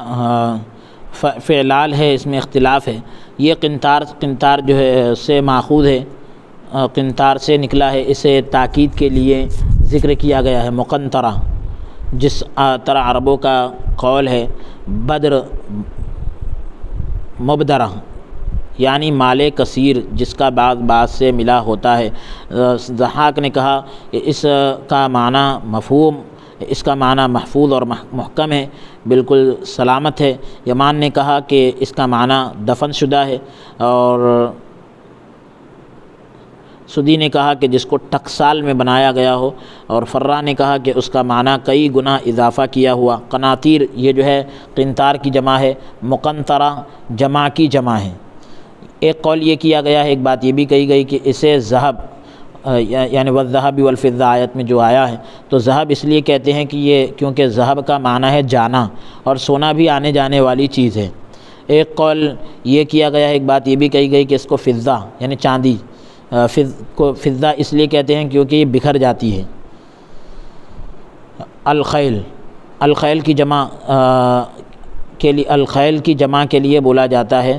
فعلال ہے، اس میں اختلاف ہے۔ یہ قنطار جو ہے سے ماخوذ ہے، قنطار سے نکلا ہے، اسے تاکید کے لیے ذکر کیا گیا ہے مقنطرہ، جس طرح عربوں کا قول ہے بدر مبدرہ، یعنی مال کثیر جس کا بعض سے ملا ہوتا ہے۔ ضحاک نے کہا کہ اس کا معنی مفہوم، اس کا معنی محفوظ اور محکم ہے، بالکل سلامت ہے۔ یمان نے کہا کہ اس کا معنی دفن شدہ ہے، اور سدی نے کہا کہ جس کو ٹکسال میں بنایا گیا ہو، اور فرا نے کہا کہ اس کا معنی کئی گنا اضافہ کیا ہوا۔ قناطیر یہ جو ہے قنطار کی جمع ہے، مقنطرہ جمع کی جمع ہے۔ ایک قول یہ کیا گیا ہے، ایک بات یہ بھی کہی گئی کہ اسے ذہب یعنی والذہب والفضہ آیت میں جو آیا ہے، تو ذہب اس لیے کہتے ہیں کہ یہ کیونکہ ذہب کا معنی ہے جانا، اور سونا بھی آنے جانے والی چیز ہے۔ ایک قول یہ کیا گیا ہے، ایک بات یہ بھی کہی گئی کہ اس کو فضہ یعنی چاندی کو فضہ اس لیے کہتے ہیں کیونکہ یہ بکھر جاتی ہے۔ الخیل کی جمع کے لیے، الخیل کی جمع کے لیے بولا جاتا ہے۔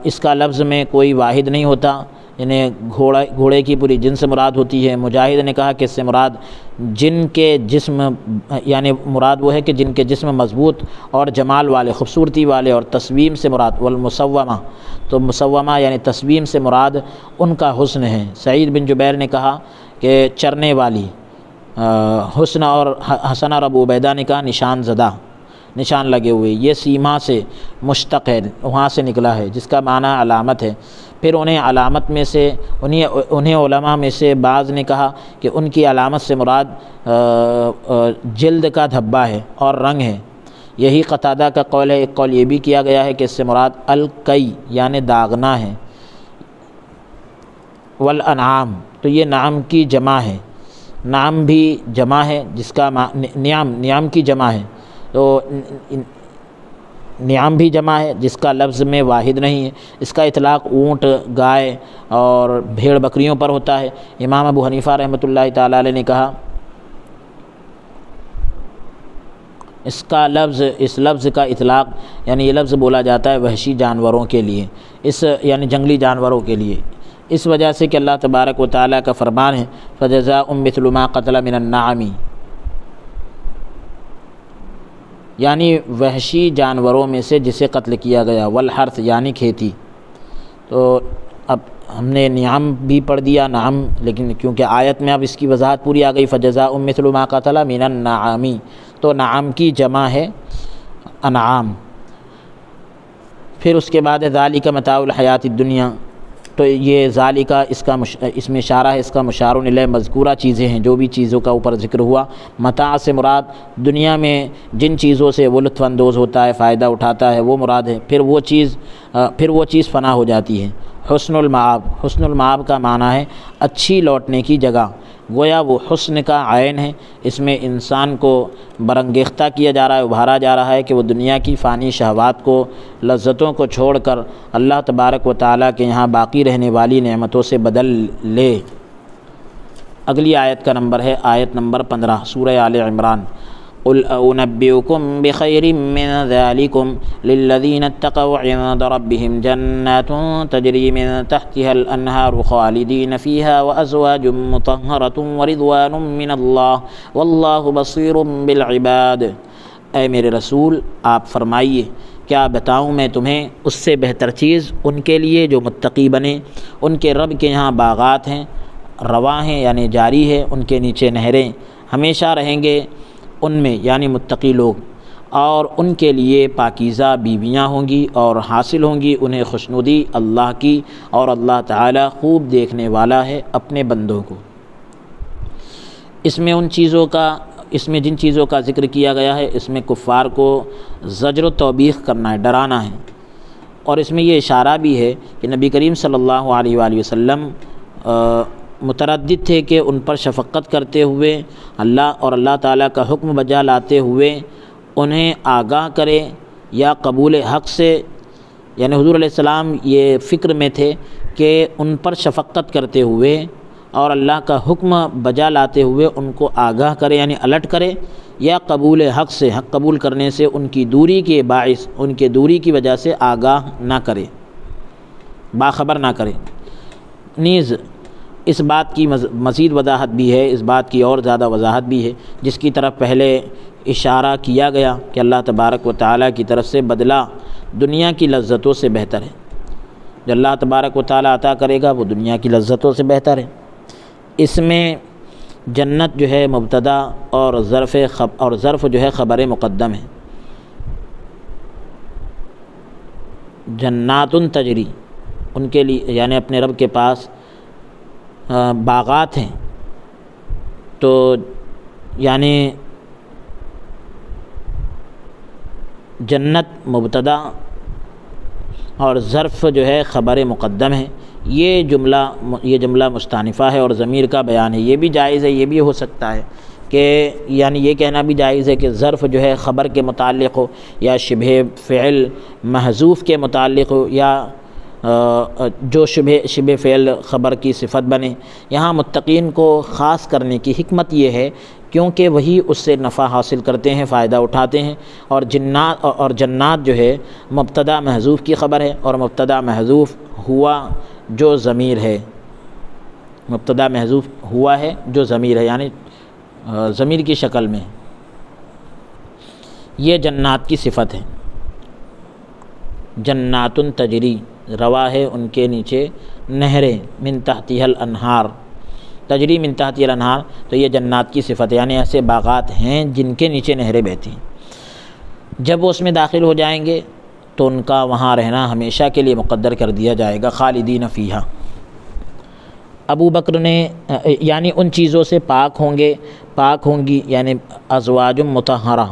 اس کا لفظ میں کوئی واحد نہیں ہوتا، یعنی گھوڑے کی پوری جنس مراد ہوتی ہے۔ مجاہد نے کہا کہ اس سے مراد جن کے جسم، یعنی مراد وہ ہے کہ جن کے جسم مضبوط اور جمال والے، خوبصورتی والے، اور تصویم سے مراد والمسومہ، تو مسومہ یعنی تصویم سے مراد ان کا حسن ہے۔ سعید بن جبیر نے کہا کہ چرنے والی، حسن، اور حسن اور ابو عبیدہ نے کہا نشان زدہ، نشان لگے ہوئے، یہ سیما سے مشتق ہے، وہاں سے نکلا ہے، جس کا معنی علامت ہے۔ پھر انہیں علامت میں سے انہیں علماء میں سے بعض نے کہا کہ ان کی علامت سے مراد جلد کا دھبا ہے اور رنگ ہے، یہی قتادہ کا قول ہے۔ ایک قول یہ بھی کیا گیا ہے کہ اس سے مراد القی یعنی داغنا ہے۔ والانعام، تو یہ نعم کی جمع ہے، نعم بھی جمع ہے، جس کا نعم کی جمع ہے، تو نعم بھی جمع ہے جس کا لفظ میں واحد نہیں ہے۔ اس کا اطلاق اونٹ، گائے اور بھیڑ بکریوں پر ہوتا ہے۔ امام ابو حنیفہ رحمۃ اللہ تعالی علیہ نے کہا اس لفظ کا اطلاق یعنی یہ لفظ بولا جاتا ہے وحشی جانوروں کے لیے، یعنی جنگلی جانوروں کے لیے، اس وجہ سے کہ اللہ تبارک و تعالیٰ کا فرمان ہے فَجَزَاءٌ مِثْلُ مَا قَتَلَ مِنَ النَّعَمِ، یعنی وحشی جانوروں میں سے جسے قتل کیا گیا، والحرث یعنی کھیتی۔ تو اب ہم نے نعم بھی پڑھ دیا، نعم، لیکن کیونکہ آیت میں اب اس کی وضاحت پوری آ گئی فَجَزَاءٌ مِثْلُ مَا قَتَلَ مِنَ النَّعَمِ، تو نعم کی جمع ہے انعام۔ پھر اس کے بعد ذالک متاع الحیات الدنیا، تو یہ ذالک اس میں اشارہ ہے، اس کا مشار الیہ مذکورہ چیزیں ہیں، جو بھی چیزوں کا اوپر ذکر ہوا۔ متاع سے مراد دنیا میں جن چیزوں سے وہ لطف اندوز ہوتا ہے، فائدہ اٹھاتا ہے، وہ مراد ہے، پھر وہ چیز فنا ہو جاتی ہے۔ حسن المآب، حسن المآب کا معنی ہے اچھی لوٹنے کی جگہ، گویا وہ حسن کا عین ہے۔ اس میں انسان کو برانگیختہ کیا جا رہا ہے، ابھارا جا رہا ہے کہ وہ دنیا کی فانی شہوات کو، لذتوں کو چھوڑ کر اللہ تبارک و تعالیٰ کے یہاں باقی رہنے والی نعمتوں سے بدل لے۔ اگلی آیت کا نمبر ہے آیت نمبر 15 سورہ آل عمران۔ قل أنبئكم بخير من ذلكم للذين اتقوا عند ربهم جنات تجري من تحتها الأنهار خالدين فيها وأزواج مطهرة ورضوان من الله والله بصير بالعباد۔ اے میرے رسول آپ فرمائیے کیا بتاؤں میں تمہیں اس سے بہتر چیز ان کے لیے جو متقی بنے، ان کے رب کے یہاں باغات ہیں، رواں ہیں یعنی جاری ہے، ان کے نیچے نہریں، ہمیشہ رہیں گے ان میں یعنی متقی لوگ، اور ان کے لیے پاکیزہ بیویاں ہوں گی اور حاصل ہوں گی انہیں خوشنودی اللہ کی، اور اللہ تعالیٰ خوب دیکھنے والا ہے اپنے بندوں کو۔ اس میں جن چیزوں کا ذکر کیا گیا ہے، اس میں کفار کو زجر و توبیخ کرنا ہے، ڈرانا ہے، اور اس میں یہ اشارہ بھی ہے کہ نبی کریم صلی اللہ علیہ وآلہ وسلم متردد تھے کہ ان پر شفقت کرتے ہوئے اللہ تعالیٰ کا حکم بجا لاتے ہوئے انہیں آگاہ کرے یا قبول حق سے، یعنی حضور علیہ السلام یہ فکر میں تھے کہ ان پر شفقت کرتے ہوئے اور اللہ کا حکم بجا لاتے ہوئے ان کو آگاہ کرے یعنی الرٹ کرے، یا قبول حق سے، حق قبول کرنے سے ان کی دوری کے باعث، ان کے دوری کی وجہ سے آگاہ نہ کرے، باخبر نہ کرے۔ نیز اس بات کی مزید وضاحت بھی ہے، اس بات کی اور زیادہ وضاحت بھی ہے جس کی طرف پہلے اشارہ کیا گیا کہ اللہ تبارک و تعالیٰ کی طرف سے بدلہ دنیا کی لذتوں سے بہتر ہے۔ جو اللہ تبارک و تعالیٰ عطا کرے گا وہ دنیا کی لذتوں سے بہتر ہے۔ اس میں جنت جو ہے مبتدا اور ظرف جو ہے خبر مقدم ہے۔ جنات تجری، ان کے لیے یعنی اپنے رب کے پاس باغات ہیں، تو یعنی جنت مبتدا اور ظرف جو ہے خبر مقدم ہے۔ یہ جملہ مستانفہ ہے اور ضمیر کا بیان ہے۔ یہ بھی جائز ہے، یہ بھی ہو سکتا ہے کہ یعنی یہ کہنا بھی جائز ہے کہ ظرف جو ہے خبر کے متعلق ہو یا شبہ فعل محذوف کے متعلق ہو، یا جو شبہ فعل خبر کی صفت بنے۔ یہاں متقین کو خاص کرنے کی حکمت یہ ہے کیونکہ وہی اس سے نفع حاصل کرتے ہیں، فائدہ اٹھاتے ہیں، اور جنات جو ہے مبتدا محذوف کی خبر ہے، اور مبتدا محذوف ہوا جو ضمیر ہے، مبتدا محذوف ہوا ہے جو ضمیر ہے، یعنی ضمیر کی شکل میں۔ یہ جنات کی صفت ہے۔ جنات تجری، روا ہے ان کے نیچے نہریں، من تحتها الانہار، تجری من تحتها الانہار، تو یہ جنات کی صفت ہے، یعنی ایسے باغات ہیں جن کے نیچے نہریں بہتی ہیں۔ جب وہ اس میں داخل ہو جائیں گے تو ان کا وہاں رہنا ہمیشہ کے لیے مقدر کر دیا جائے گا، خالدین فیہا۔ ابو بکر نے یعنی ان چیزوں سے پاک ہوں گی یعنی ازواج مطہرہ،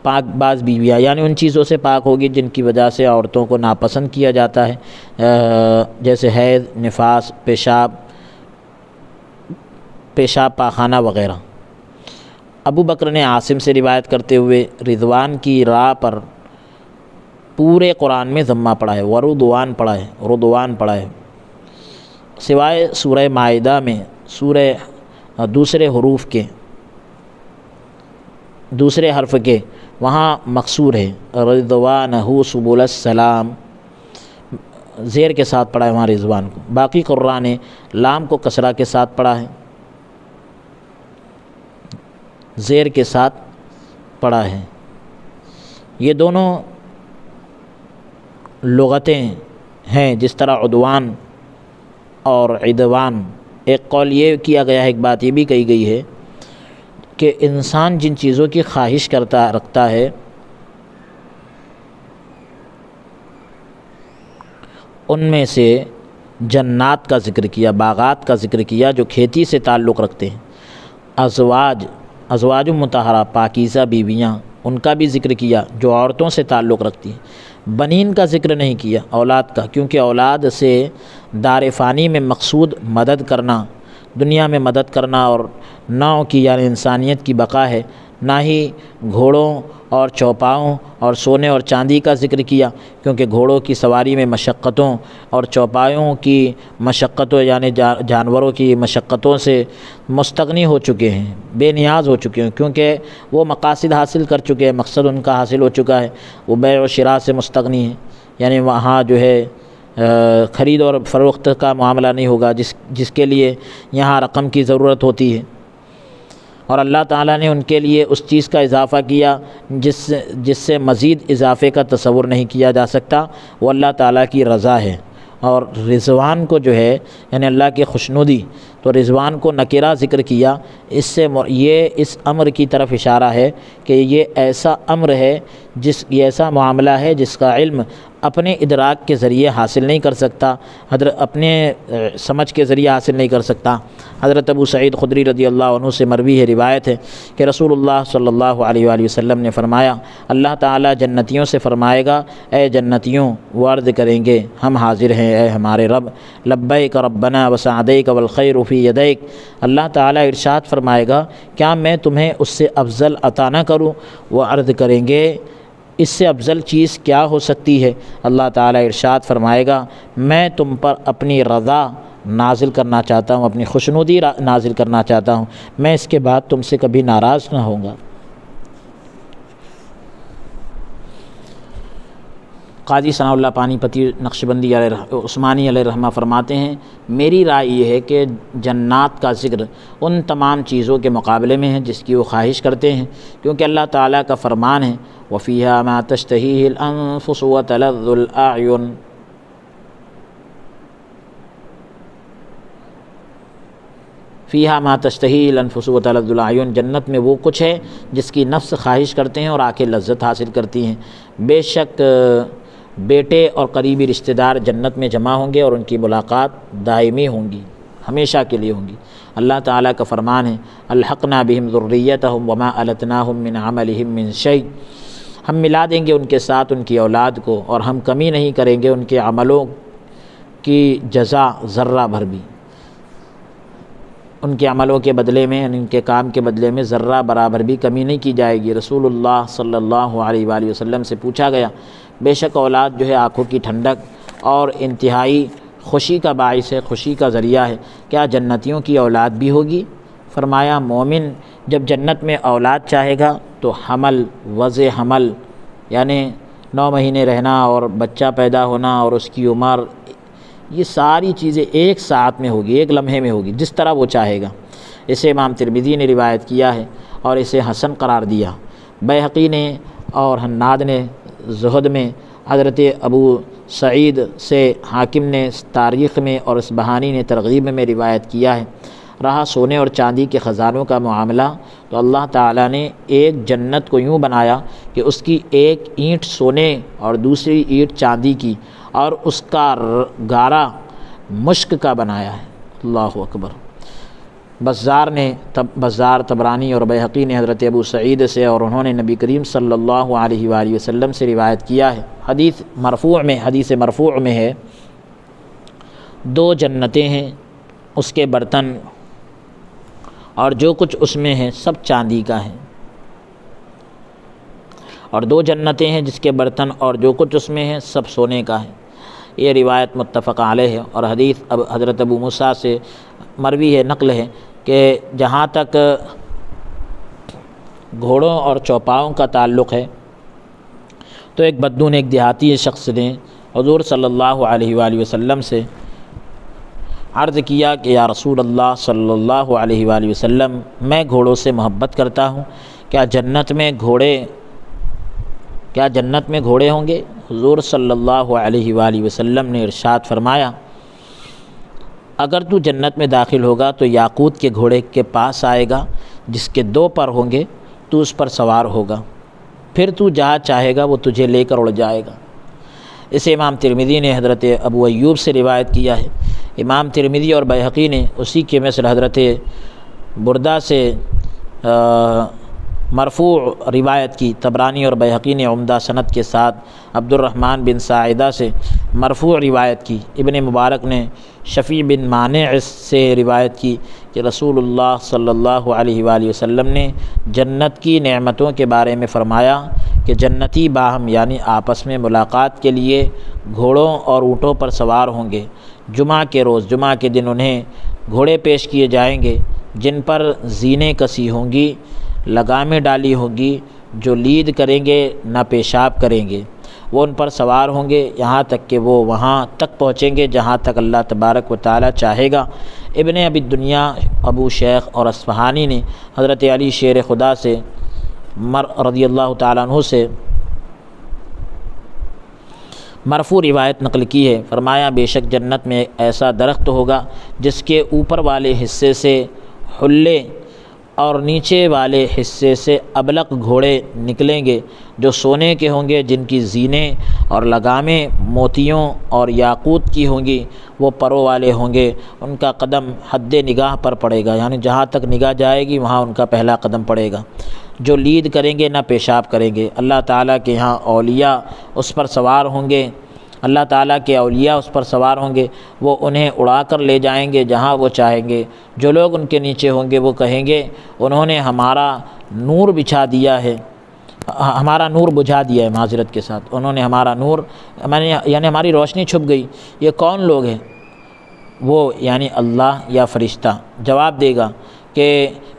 پاک باز بیویاں، یعنی ان چیزوں سے پاک ہوگی جن کی وجہ سے عورتوں کو ناپسند کیا جاتا ہے، جیسے حیض، نفاس، پیشاب پاخانہ وغیرہ۔ ابو بکر نے عاصم سے روایت کرتے ہوئے رضوان کی راہ پر پورے قرآن میں ضمہ پڑھا ہے، ورضوان پڑھا ہے، سوائے سورہ مائدہ میں دوسرے حرف کے وہاں مقصور ہے، رضوانہ سبل السلام، زیر کے ساتھ پڑھا ہے وہاں رضوان کو۔ باقی قراء نے لام کو کسرہ کے ساتھ پڑھا ہے، زیر کے ساتھ پڑھا ہے۔ یہ دونوں لغتیں ہیں، جس طرح عدوان اور عدوان۔ ایک قول یہ کیا گیا ہے، ایک بات یہ بھی کہی گئی ہے کہ انسان جن چیزوں کی خواہش رکھتا ہے ان میں سے جنات کا ذکر کیا، باغات کا ذکر کیا جو کھیتی سے تعلق رکھتے ہیں، ازواج مطہرہ پاکیزہ بیویاں، ان کا بھی ذکر کیا جو عورتوں سے تعلق رکھتی ہیں۔ بنین کا ذکر نہیں کیا، اولاد کا، کیونکہ اولاد سے دار فانی میں مقصود مدد کرنا، دنیا میں مدد کرنا اور نوع کی یعنی انسانیت کی بقا ہے، نہ ہی گھوڑوں اور چوپاؤں اور سونے اور چاندی کا ذکر کیا، کیونکہ گھوڑوں کی سواری میں مشقتوں اور چوپایوں کی مشقتوں یعنی جانوروں کی مشقتوں سے مستغنی ہو چکے ہیں، بے نیاز ہو چکے ہیں، کیونکہ وہ مقاصد حاصل کر چکے ہیں، مقصد ان کا حاصل ہو چکا ہے، وہ بیع و شراء سے مستغنی ہیں، یعنی وہاں جو ہے خرید اور فروخت کا معاملہ نہیں ہوگا جس کے لیے یہاں رقم کی ضرورت ہوتی ہے۔ اور اللہ تعالیٰ نے ان کے لیے اس چیز کا اضافہ کیا جس سے مزید اضافے کا تصور نہیں کیا جا سکتا، وہ اللہ تعالیٰ کی رضا ہے۔ اور رضوان کو جو ہے یعنی اللہ کی خوشنودی، تو رضوان کو نکرہ ذکر کیا، اس سے یہ اس امر کی طرف اشارہ ہے کہ یہ ایسا امر ہے، یہ ایسا معاملہ ہے جس کا علم اپنے ادراک کے ذریعے حاصل نہیں کر سکتا، اپنے سمجھ کے ذریعے حاصل نہیں کر سکتا۔ حضرت ابو سعید خدری رضی اللہ عنہ سے مروی ہے، روایت ہے کہ رسول اللہ صلی اللہ علیہ وآلہ وسلم نے فرمایا، اللہ تعالیٰ جنتیوں سے فرمائے گا، اے جنتیوں، وہ عرض کریں گے، ہم حاضر ہیں اے ہمارے رب، لبیک ربنا وسعدیک والخیر فی یدیک۔ اللہ تعالیٰ ارشاد فرمائے گا، کیا میں تمہیں اس سے افضل عطا نہ کروں؟ وہ عرض کریں گے، اس سے افضل چیز کیا ہو سکتی ہے؟ اللہ تعالیٰ ارشاد فرمائے گا، میں تم پر اپنی رضا نازل کرنا چاہتا ہوں، اپنی خوشنودی نازل کرنا چاہتا ہوں، میں اس کے بعد تم سے کبھی ناراض نہ ہوں گا۔ قاضی ثناء اللہ پانی پتی نقشبندی عثمانی علیہ رحمہ فرماتے ہیں، میری رائے یہ ہے کہ جنات کا ذکر ان تمام چیزوں کے مقابلے میں ہے جس کی وہ خواہش کرتے ہیں، کیونکہ اللہ تعالیٰ کا فرمان ہے، وَفِيهَا مَا تَشْتَهِيهِ الْأَنفُسُ وَتَلَذُّ الْأَعْيُنُ۔ فیہا ما تشتہی الانفس وتلذ الاعین، جنت میں وہ کچھ ہے جس کی نفس خواہش کرتے ہیں اور آنکھیں لذت حاصل کرتی ہیں۔ بے شک بیٹے اور قریبی رشتہ دار جنت میں جمع ہوں گے اور ان کی ملاقات دائمی ہوں گی، ہمیشہ کے لیے ہوں گی۔ اللہ تعالیٰ کا فرمان ہے الحقنا بہم ذریتہم وما التناہم من عملہم من شیء، ہم ملا دیں گے ان کے ساتھ ان کی اولاد کو اور ہم کمی نہیں کریں گے ان کے عملوں کی جزا ذرہ بھر بھی، ان کے عملوں کے بدلے میں، ان کے کام کے بدلے میں ذرہ برابر بھی کمی نہیں کی جائے گی۔ رسول اللہ صلی اللہ علیہ وآلہ وسلم سے پوچھا گیا بے شک اولاد جو ہے آنکھوں کی ٹھنڈک اور انتہائی خوشی کا باعث ہے، خوشی کا ذریعہ ہے، کیا جنتیوں کی اولاد بھی ہوگی؟ فرمایا مومن جب جنت میں اولاد چاہے گا تو حمل، وضع حمل یعنی 9 مہینے رہنا اور بچہ پیدا ہونا اور اس کی عمر، یہ ساری چیزیں ایک ساتھ میں ہوگی، ایک لمحے میں ہوگی، جس طرح وہ چاہے گا۔ اسے امام ترمذی نے روایت کیا ہے اور اسے حسن قرار دیا۔ بیہقی نے اور حناد نے زہد میں، حضرت ابو سعید سے حاکم نے تاریخ میں اور اصبہانی نے ترغیب میں روایت کیا ہے۔ رہا سونے اور چاندی کے خزانوں کا معاملہ، تو اللہ تعالیٰ نے ایک جنت کو یوں بنایا کہ اس کی ایک اینٹ سونے اور دوسری اینٹ چاندی کی، اور اس کا گارا مشک کا بنایا ہے۔ اللہ اکبر۔ بزار، طبرانی اور بیہقی نے حضرت ابو سعید سے اور انہوں نے نبی کریم صلی اللہ علیہ وآلہ وسلم سے روایت کیا ہے۔ حدیث مرفوع میں ہے 2 جنتیں ہیں، اس کے برتن اور جو کچھ اس میں ہے سب چاندی کا ہے، اور 2 جنتیں ہیں جس کے برتن اور جو کچھ اس میں ہے سب سونے کا ہے۔ یہ روایت متفق علیہ ہے، اور حدیث حضرت ابو موسیٰ سے مروی ہے، نقل ہے کہ جہاں تک گھوڑوں اور چوپاؤں کا تعلق ہے تو ایک بدو نے، ایک دیہاتی شخص نے حضور صلی اللہ علیہ وآلہ وسلم سے عرض کیا کہ یا رسول اللہ صلی اللہ علیہ وآلہ وسلم، میں گھوڑوں سے محبت کرتا ہوں، کیا جنت میں گھوڑے ہوں گے؟ حضور صلی اللہ علیہ وآلہ وسلم نے ارشاد فرمایا اگر تو جنت میں داخل ہوگا تو یاقوت کے گھوڑے کے پاس آئے گا جس کے 2 پر ہوں گے، تو اس پر سوار ہوگا، پھر تو جہاں چاہے گا وہ تجھے لے کر اڑ جائے گا۔ اسے امام ترمذی نے حضرت ابو ایوب سے روایت کیا ہے۔ امام ترمذی اور بیہقی نے اسی کے مثل حضرت بردہ سے مرفوع روایت کی۔ طبرانی اور بیہقی نے عمدہ سند کے ساتھ عبد الرحمن بن ساعدہ سے مرفوع روایت کی۔ ابن مبارک نے شفیع بن مانع سے روایت کی کہ رسول اللہ صلی اللہ علیہ وآلہ وسلم نے جنت کی نعمتوں کے بارے میں فرمایا کہ جنتی باہم یعنی آپس میں ملاقات کے لیے گھوڑوں اور اونٹوں پر سوار ہوں گے۔ جمعہ کے دن انہیں گھوڑے پیش کیے جائیں گے جن پر زینے کسی ہوں گی، لگامیں ڈالی ہوں گی، جو لید کریں گے نہ پیشاب کریں گے۔ وہ ان پر سوار ہوں گے یہاں تک کہ وہ وہاں تک پہنچیں گے جہاں تک اللہ تبارک و تعالیٰ چاہے گا۔ ابن ابی الدنیا، ابو شیخ اور اصفہانی نے حضرت علی شیر خدا سے رضی اللہ تعالیٰ عنہ سے مرفوع روایت نقل کی ہے۔ فرمایا بے شک جنت میں ایسا درخت ہوگا جس کے اوپر والے حصے سے حلے اور نیچے والے حصے سے ابلق گھوڑے نکلیں گے جو سونے کے ہوں گے، جن کی زینے اور لگامیں موتیوں اور یاقوت کی ہوں گی، وہ پروں والے ہوں گے، ان کا قدم حد نگاہ پر پڑے گا، یعنی جہاں تک نگاہ جائے گی وہاں ان کا پہلا قدم پڑے گا، جو لید کریں گے نہ پیشاب کریں گے۔ اللہ تعالیٰ کے یہاں اولیاء اس پر سوار ہوں گے، اللہ تعالیٰ کے اولیاء اس پر سوار ہوں گے، وہ انہیں اڑا کر لے جائیں گے جہاں وہ چاہیں گے۔ جو لوگ ان کے نیچے ہوں گے وہ کہیں گے انہوں نے ہمارا نور بچھا دیا ہے، ہمارا نور بجھا دیا ہے، معذرت کے ساتھ انہوں نے ہمارا نور یعنی ہماری روشنی چھپ گئی۔ یہ کون لوگ ہیں؟ وہ یعنی اللہ یا فرشتہ جواب دے گا کہ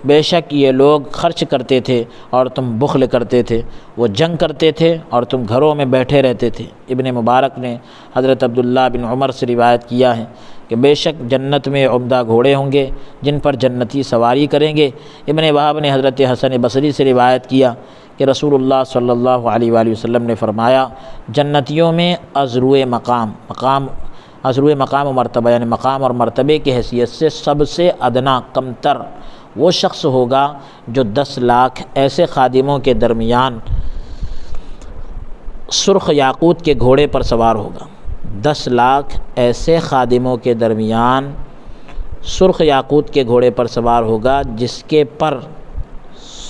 بے شک یہ لوگ خرچ کرتے تھے اور تم بخل کرتے تھے، وہ جنگ کرتے تھے اور تم گھروں میں بیٹھے رہتے تھے۔ ابن مبارک نے حضرت عبداللہ بن عمر سے روایت کیا ہے کہ بے شک جنت میں عمدہ گھوڑے ہوں گے جن پر جنتی سواری کریں گے۔ ابن وہب نے حضرت حسن بصری سے روایت کیا کہ رسول اللہ صلی اللہ علیہ وآلہ وسلم نے فرمایا جنتیوں میں ازروء مقام ازروِ مقام و مرتبہ یعنی مقام اور مرتبے کی حیثیت سے سب سے ادنا کم تر وہ شخص ہوگا جو 10 لاکھ ایسے خادموں کے درمیان سرخ یاقوت کے گھوڑے پر سوار ہوگا۔ 10 لاکھ ایسے خادموں کے درمیان سرخ یاقوت کے گھوڑے پر سوار ہوگا جس کے پر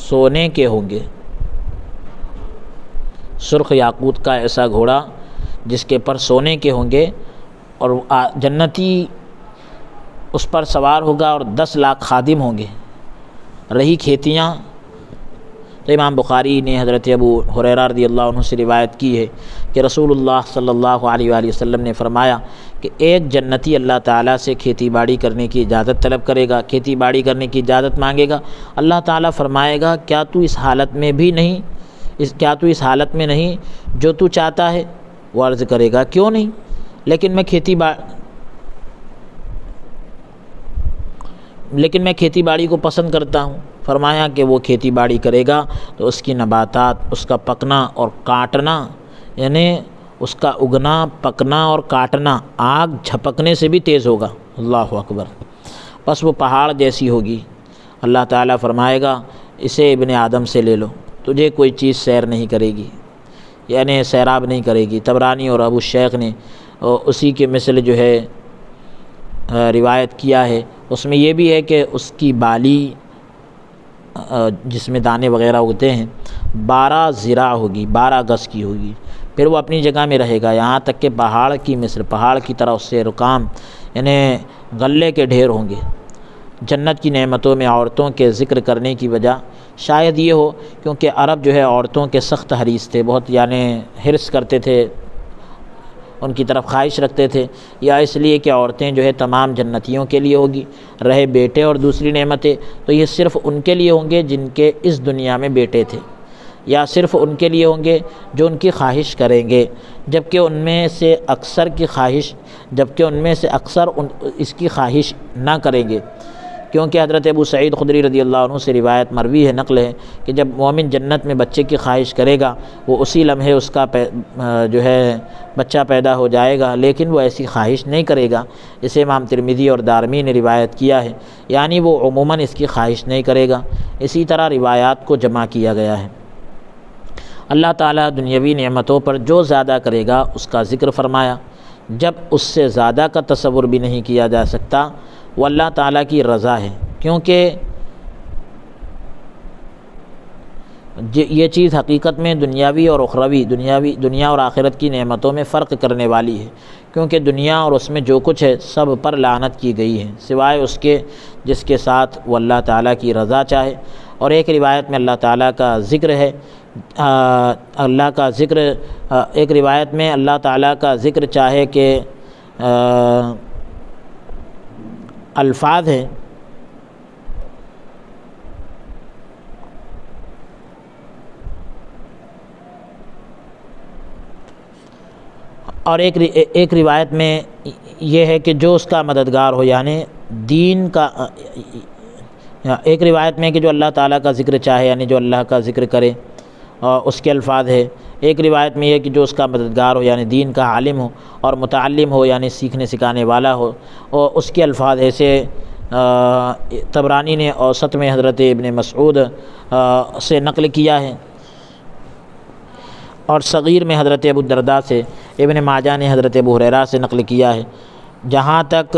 سونے کے ہوں گے۔ سرخ یاقوت کا ایسا گھوڑا جس کے پر سونے کے ہوں گے، اور جنتی اس پر سوار ہوگا، اور 10 لاکھ خادم ہوں گے۔ رہی کھیتیاں، تو امام بخاری نے حضرت ابو ہریرہ رضی اللہ عنہ سے روایت کی ہے کہ رسول اللہ صلی اللہ علیہ وآلہ وسلم نے فرمایا کہ ایک جنتی اللہ تعالیٰ سے کھیتی باڑی کرنے کی اجازت طلب کرے گا، کھیتی باڑی کرنے کی اجازت مانگے گا۔ اللہ تعالیٰ فرمائے گا کیا تو اس حالت میں نہیں جو تو چاہتا ہے؟ وہ عرض کرے گا کیوں نہیں، لیکن میں کھیتی باڑی کو پسند کرتا ہوں۔ فرمایا کہ وہ کھیتی باڑی کرے گا تو اس کی نباتات، اس کا پکنا اور کاٹنا، یعنی اس کا اگنا، پکنا اور کاٹنا آگ جھپکنے سے بھی تیز ہوگا۔ اللہ اکبر۔ بس وہ پہاڑ جیسی ہوگی۔ اللہ تعالیٰ فرمائے گا اسے ابن آدم سے لے لو، تجھے کوئی چیز سیر نہیں کرے گی، یعنی سیراب نہیں کرے گی۔ طبرانی اور ابو الشیخ نے اسی کے مثل جو ہے روایت کیا ہے۔ اس میں یہ بھی ہے کہ اس کی بالی جس میں دانے وغیرہ اگتے ہیں 12 ذراع ہوگی، 12 گز کی ہوگی۔ پھر وہ اپنی جگہ میں رہے گا یہاں تک کہ پہاڑ کی مثل، پہاڑ کی طرح اس سے رکام یعنی غلے کے ڈھیر ہوں گے۔ جنت کی نعمتوں میں عورتوں کے ذکر کرنے کی وجہ شاید یہ ہو کیونکہ عرب جو ہے عورتوں کے سخت حریص تھے، بہت یعنی حرص کرتے تھے، ان کی طرف خواہش رکھتے تھے، یا اس لیے کہ عورتیں جو ہے تمام جنتیوں کے لیے ہوگی۔ رہے بیٹے اور دوسری نعمتیں تو یہ صرف ان کے لیے ہوں گے جن کے اس دنیا میں بیٹے تھے، یا صرف ان کے لیے ہوں گے جو ان کی خواہش کریں گے، جبکہ ان میں سے اکثر اس کی خواہش نہ کریں گے، کیونکہ حضرت ابو سعید خدری رضی اللہ عنہ سے روایت مروی ہے، نقل ہے کہ جب مومن جنت میں بچے کی خواہش کرے گا وہ اسی لمحے اس کا جو ہے بچہ پیدا ہو جائے گا، لیکن وہ ایسی خواہش نہیں کرے گا۔ اسے امام ترمذی اور دارمی نے روایت کیا ہے، یعنی وہ عموماً اس کی خواہش نہیں کرے گا۔ اسی طرح روایات کو جمع کیا گیا ہے۔ اللہ تعالیٰ دنیاوی نعمتوں پر جو زیادہ کرے گا اس کا ذکر فرمایا، جب اس سے زیادہ کا تصور بھی نہیں کیا جا سکتا، وہ اللہ تعالیٰ کی رضا ہے، کیونکہ یہ چیز حقیقت میں دنیاوی اور اخروی، دنیا اور آخرت کی نعمتوں میں فرق کرنے والی ہے، کیونکہ دنیا اور اس میں جو کچھ ہے سب پر لعنت کی گئی ہے سوائے اس کے جس کے ساتھ وہ اللہ تعالیٰ کی رضا چاہے۔ اور ایک روایت میں اللہ تعالیٰ کا ذکر ہے، ایک روایت میں اللہ تعالیٰ کا ذکر چاہے کہ الفاظ ہیں، اور ایک روایت میں یہ ہے کہ جو اس کا مددگار ہو، یعنی دین کا، ایک روایت میں کہ جو اللہ تعالیٰ کا ذکر چاہے یعنی جو اللہ کا ذکر کرے، اور اس کے الفاظ ہے۔ ایک روایت میں یہ کہ جو اس کا مددگار ہو یعنی دین کا عالم ہو، اور متعلم ہو یعنی سیکھنے سکھانے والا ہو، اور اس کے الفاظ ایسے طبرانی نے اوسط میں حضرت ابن مسعود سے نقل کیا ہے، اور صغیر میں حضرت ابو الدرداء سے، ابن ماجہ نے حضرت ابو ہریرہ سے نقل کیا ہے۔ جہاں تک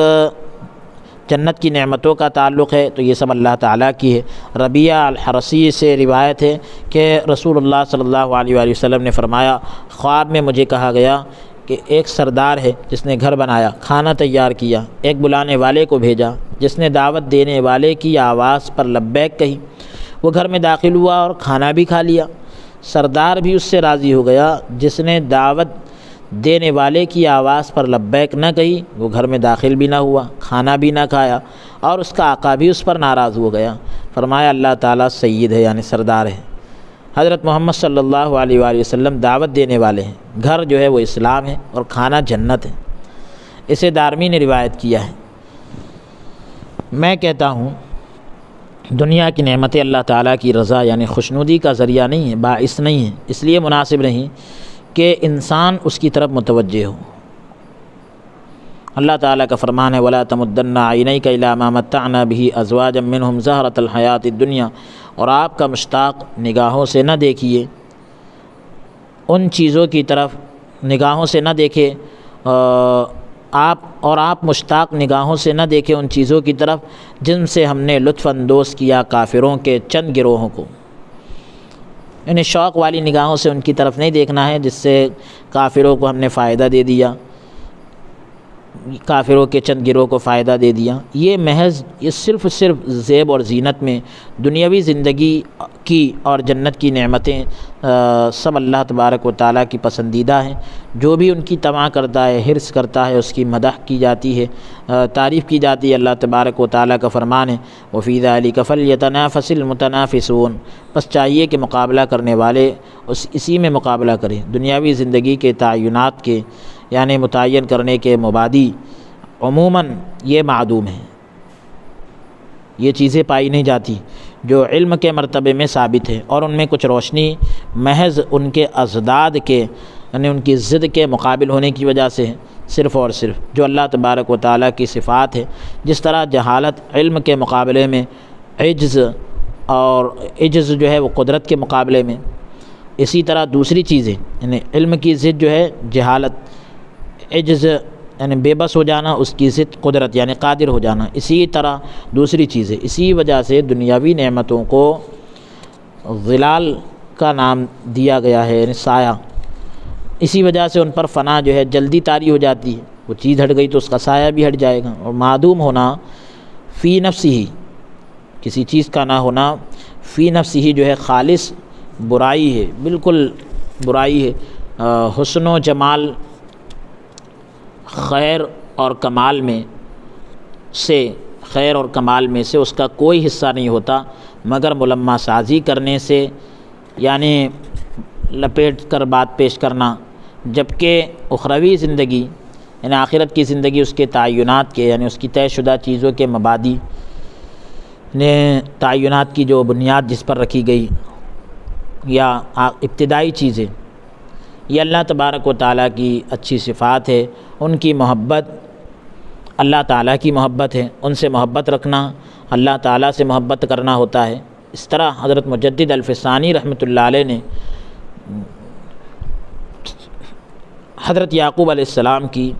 جنت کی نعمتوں کا تعلق ہے تو یہ سب اللہ تعالیٰ کی ہے۔ ربیعہ الحرسی سے روایت ہے کہ رسول اللہ صلی اللہ علیہ وآلہ وسلم نے فرمایا، خواب میں مجھے کہا گیا کہ ایک سردار ہے جس نے گھر بنایا، کھانا تیار کیا، ایک بلانے والے کو بھیجا جس نے دعوت دینے والے کی آواز پر لبیک کہی، وہ گھر میں داخل ہوا اور کھانا بھی کھا لیا۔ سردار بھی اس سے راضی ہو گیا جس نے دعوت دینے والے کی آواز پر لبیک نہ کہی، وہ گھر میں داخل بھی نہ ہوا، کھانا بھی نہ کھایا، اور اس کا آقا بھی اس پر ناراض ہو گیا۔ فرمایا اللہ تعالیٰ سید ہے یعنی سردار ہے، حضرت محمد صلی اللہ علیہ وآلہ وسلم دعوت دینے والے ہیں، گھر جو ہے وہ اسلام ہے اور کھانا جنت ہے۔ اسے دارمی نے روایت کیا ہے۔ میں کہتا ہوں دنیا کی نعمتیں اللہ تعالیٰ کی رضا یعنی خوشنودی کا ذریعہ نہیں ہے، باعث نہیں ہے، اس لیے مناسب نہیں کہ انسان اس کی طرف متوجہ ہو۔ اللہ تعالیٰ کا فرمان ہے وَلَا تَمُدَّنَّ عَيْنَيْكَ إِلَىٰ مَا مَتَّعْنَا بِهِ أَزْوَاجًا مِّنْهُمْ زَهْرَةَ الْحَيَاةِ الدُّنْيَا، اور آپ کا مشتاق نگاہوں سے نہ دیکھیے، ان چیزوں کی طرف نگاہوں سے نہ دیکھے آپ مشتاق نگاہوں سے نہ دیکھیں ان چیزوں کی طرف جن سے ہم نے لطف اندوز کیا کافروں کے چند گروہوں کو۔ یعنی شوق والی نگاہوں سے ان کی طرف نہیں دیکھنا ہے جس سے کافروں کو ہم نے فائدہ دے دیا، کافروں کے چند گروہ کو فائدہ دے دیا۔ یہ صرف زیب اور زینت میں دنیاوی زندگی کی اور جنت کی نعمتیں سب اللہ تبارک و تعالیٰ کی پسندیدہ ہیں۔ جو بھی ان کی طمع کرتا ہے، حرص کرتا ہے، اس کی مدح کی جاتی ہے، تعریف کی جاتی ہے۔ اللہ تبارک و تعالیٰ کا فرمان ہے وَفِي ذَلِكَ فَلْيَتَنَافَسِ الْمُتَنَافِسُونَ، بس چاہیے کہ مقابلہ کرنے والے اسی میں مقابلہ کریں۔ دنیاوی زندگی کے تعینات کے یعنی متعین کرنے کے مبادی عموماً یہ معدوم ہیں، یہ چیزیں پائی نہیں جاتی جو علم کے مرتبے میں ثابت ہے، اور ان میں کچھ روشنی محض ان کے ازداد کے یعنی ان کی ضد کے مقابل ہونے کی وجہ سے ہے، صرف اور صرف جو اللہ تبارک و تعالیٰ کی صفات ہے۔ جس طرح جہالت علم کے مقابلے میں عجز، اور عجز جو ہے وہ قدرت کے مقابلے میں، اسی طرح دوسری چیزیں یعنی علم کی ضد جو ہے جہالت، عجز یعنی بے بس ہو جانا، اس کی ضد قدرت یعنی قادر ہو جانا، اسی طرح دوسری چیزیں۔ اسی وجہ سے دنیاوی نعمتوں کو ظلال کا نام دیا گیا ہے یعنی سایہ، اسی وجہ سے ان پر فنا جو ہے جلدی طاری ہو جاتی ہے، وہ چیز ہٹ گئی تو اس کا سایہ بھی ہٹ جائے گا۔ اور معدوم ہونا فی نفس ہی، کسی چیز کا نہ ہونا فی نفس ہی جو ہے خالص برائی ہے، بالکل برائی ہے۔ حسن و جمال، خیر اور کمال میں سے اس کا کوئی حصہ نہیں ہوتا مگر ملمہ سازی کرنے سے، یعنی لپیٹ کر بات پیش کرنا، جبکہ اخروی زندگی یعنی آخرت کی زندگی اس کے تعینات کے یعنی اس کی طے شدہ چیزوں کے مبادی نے تعینات کی جو بنیاد جس پر رکھی گئی یا ابتدائی چیزیں، یہ اللہ تبارک و تعالیٰ کی اچھی صفات ہے۔ ان کی محبت اللہ تعالیٰ کی محبت ہے، ان سے محبت رکھنا اللہ تعالیٰ سے محبت کرنا ہوتا ہے۔ اس طرح حضرت مجدد الفسانی رحمۃ اللہ علیہ نے حضرت یعقوب علیہ السلام کی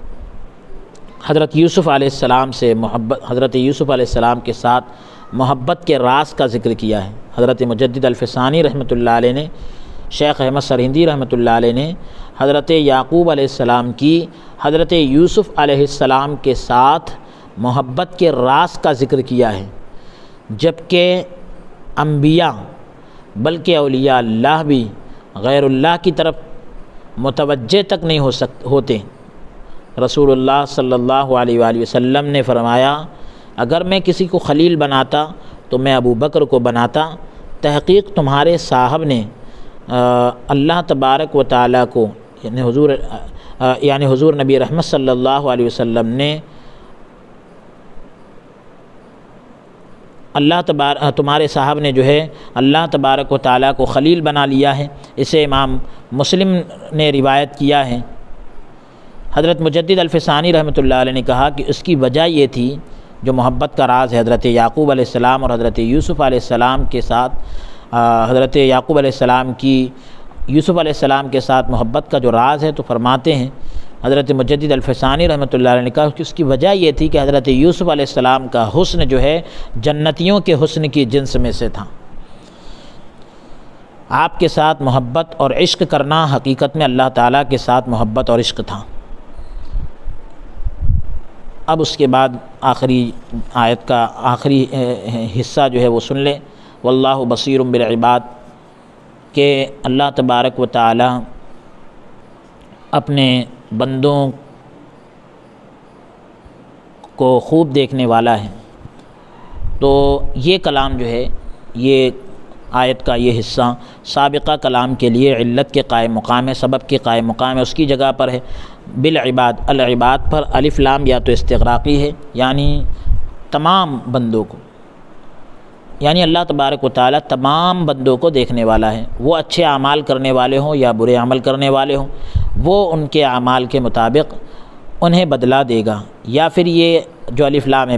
حضرت یوسف علیہ السلام سے محبت، حضرت یوسف علیہ السلام کے ساتھ محبت کے راز کا ذکر کیا ہے۔ حضرت مجدد الفسانی رحمۃ اللہ علیہ نے، شیخ احمد سرہندی رحمۃ اللہ علیہ نے حضرت یعقوب علیہ السلام کی حضرت یوسف علیہ السلام کے ساتھ محبت کے راز کا ذکر کیا ہے، جبکہ انبیاء بلکہ اولیاء اللہ بھی غیر اللہ کی طرف متوجہ تک نہیں ہوتے۔ رسول اللہ صلی اللہ علیہ وآلہ وسلم نے فرمایا اگر میں کسی کو خلیل بناتا تو میں ابو بکر کو بناتا، تحقیق تمہارے صاحب نے اللہ تبارک و تعالیٰ کو یعنی حضور نبی رحمت صلی اللہ علیہ وسلم نے تمہارے صاحب نے جو ہے اللہ تبارک و تعالیٰ کو خلیل بنا لیا ہے۔ اسے امام مسلم نے روایت کیا ہے۔ حضرت مجدد الفسانی رحمۃ اللہ علیہ نے کہا کہ اس کی وجہ یہ تھی، جو محبت کا راز ہے حضرت یعقوب علیہ السلام اور حضرت یوسف علیہ السلام کے ساتھ، حضرت یعقوب علیہ السلام کی یوسف علیہ السلام کے ساتھ محبت کا جو راز ہے، تو فرماتے ہیں حضرت مجدد الفسانی رحمۃ اللہ علیہ نے کہا کہ اس کی وجہ یہ تھی کہ حضرت یوسف علیہ السلام کا حسن جو ہے جنتیوں کے حسن کی جنس میں سے تھا۔ آپ کے ساتھ محبت اور عشق کرنا حقیقت میں اللہ تعالیٰ کے ساتھ محبت اور عشق تھا۔ اب اس کے بعد آخری آیت کا آخری حصہ جو ہے وہ سن لیں، واللہ بصیر بالعباد، کہ اللہ تبارک و تعالی اپنے بندوں کو خوب دیکھنے والا ہے۔ تو یہ کلام جو ہے، یہ آیت کا یہ حصہ سابقہ کلام کے لیے علت کے قائم مقام ہے، سبب کے قائم مقام ہے، اس کی جگہ پر ہے بالعباد، العباد پر الف لام یا تو استغراقی ہے یعنی تمام بندوں کو، یعنی اللہ تبارک و تعالیٰ تمام بندوں کو دیکھنے والا ہے، وہ اچھے اعمال کرنے والے ہوں یا برے عمل کرنے والے ہوں، وہ ان کے اعمال کے مطابق انہیں بدلا دے گا، یا پھر یہ جو الف لام ہے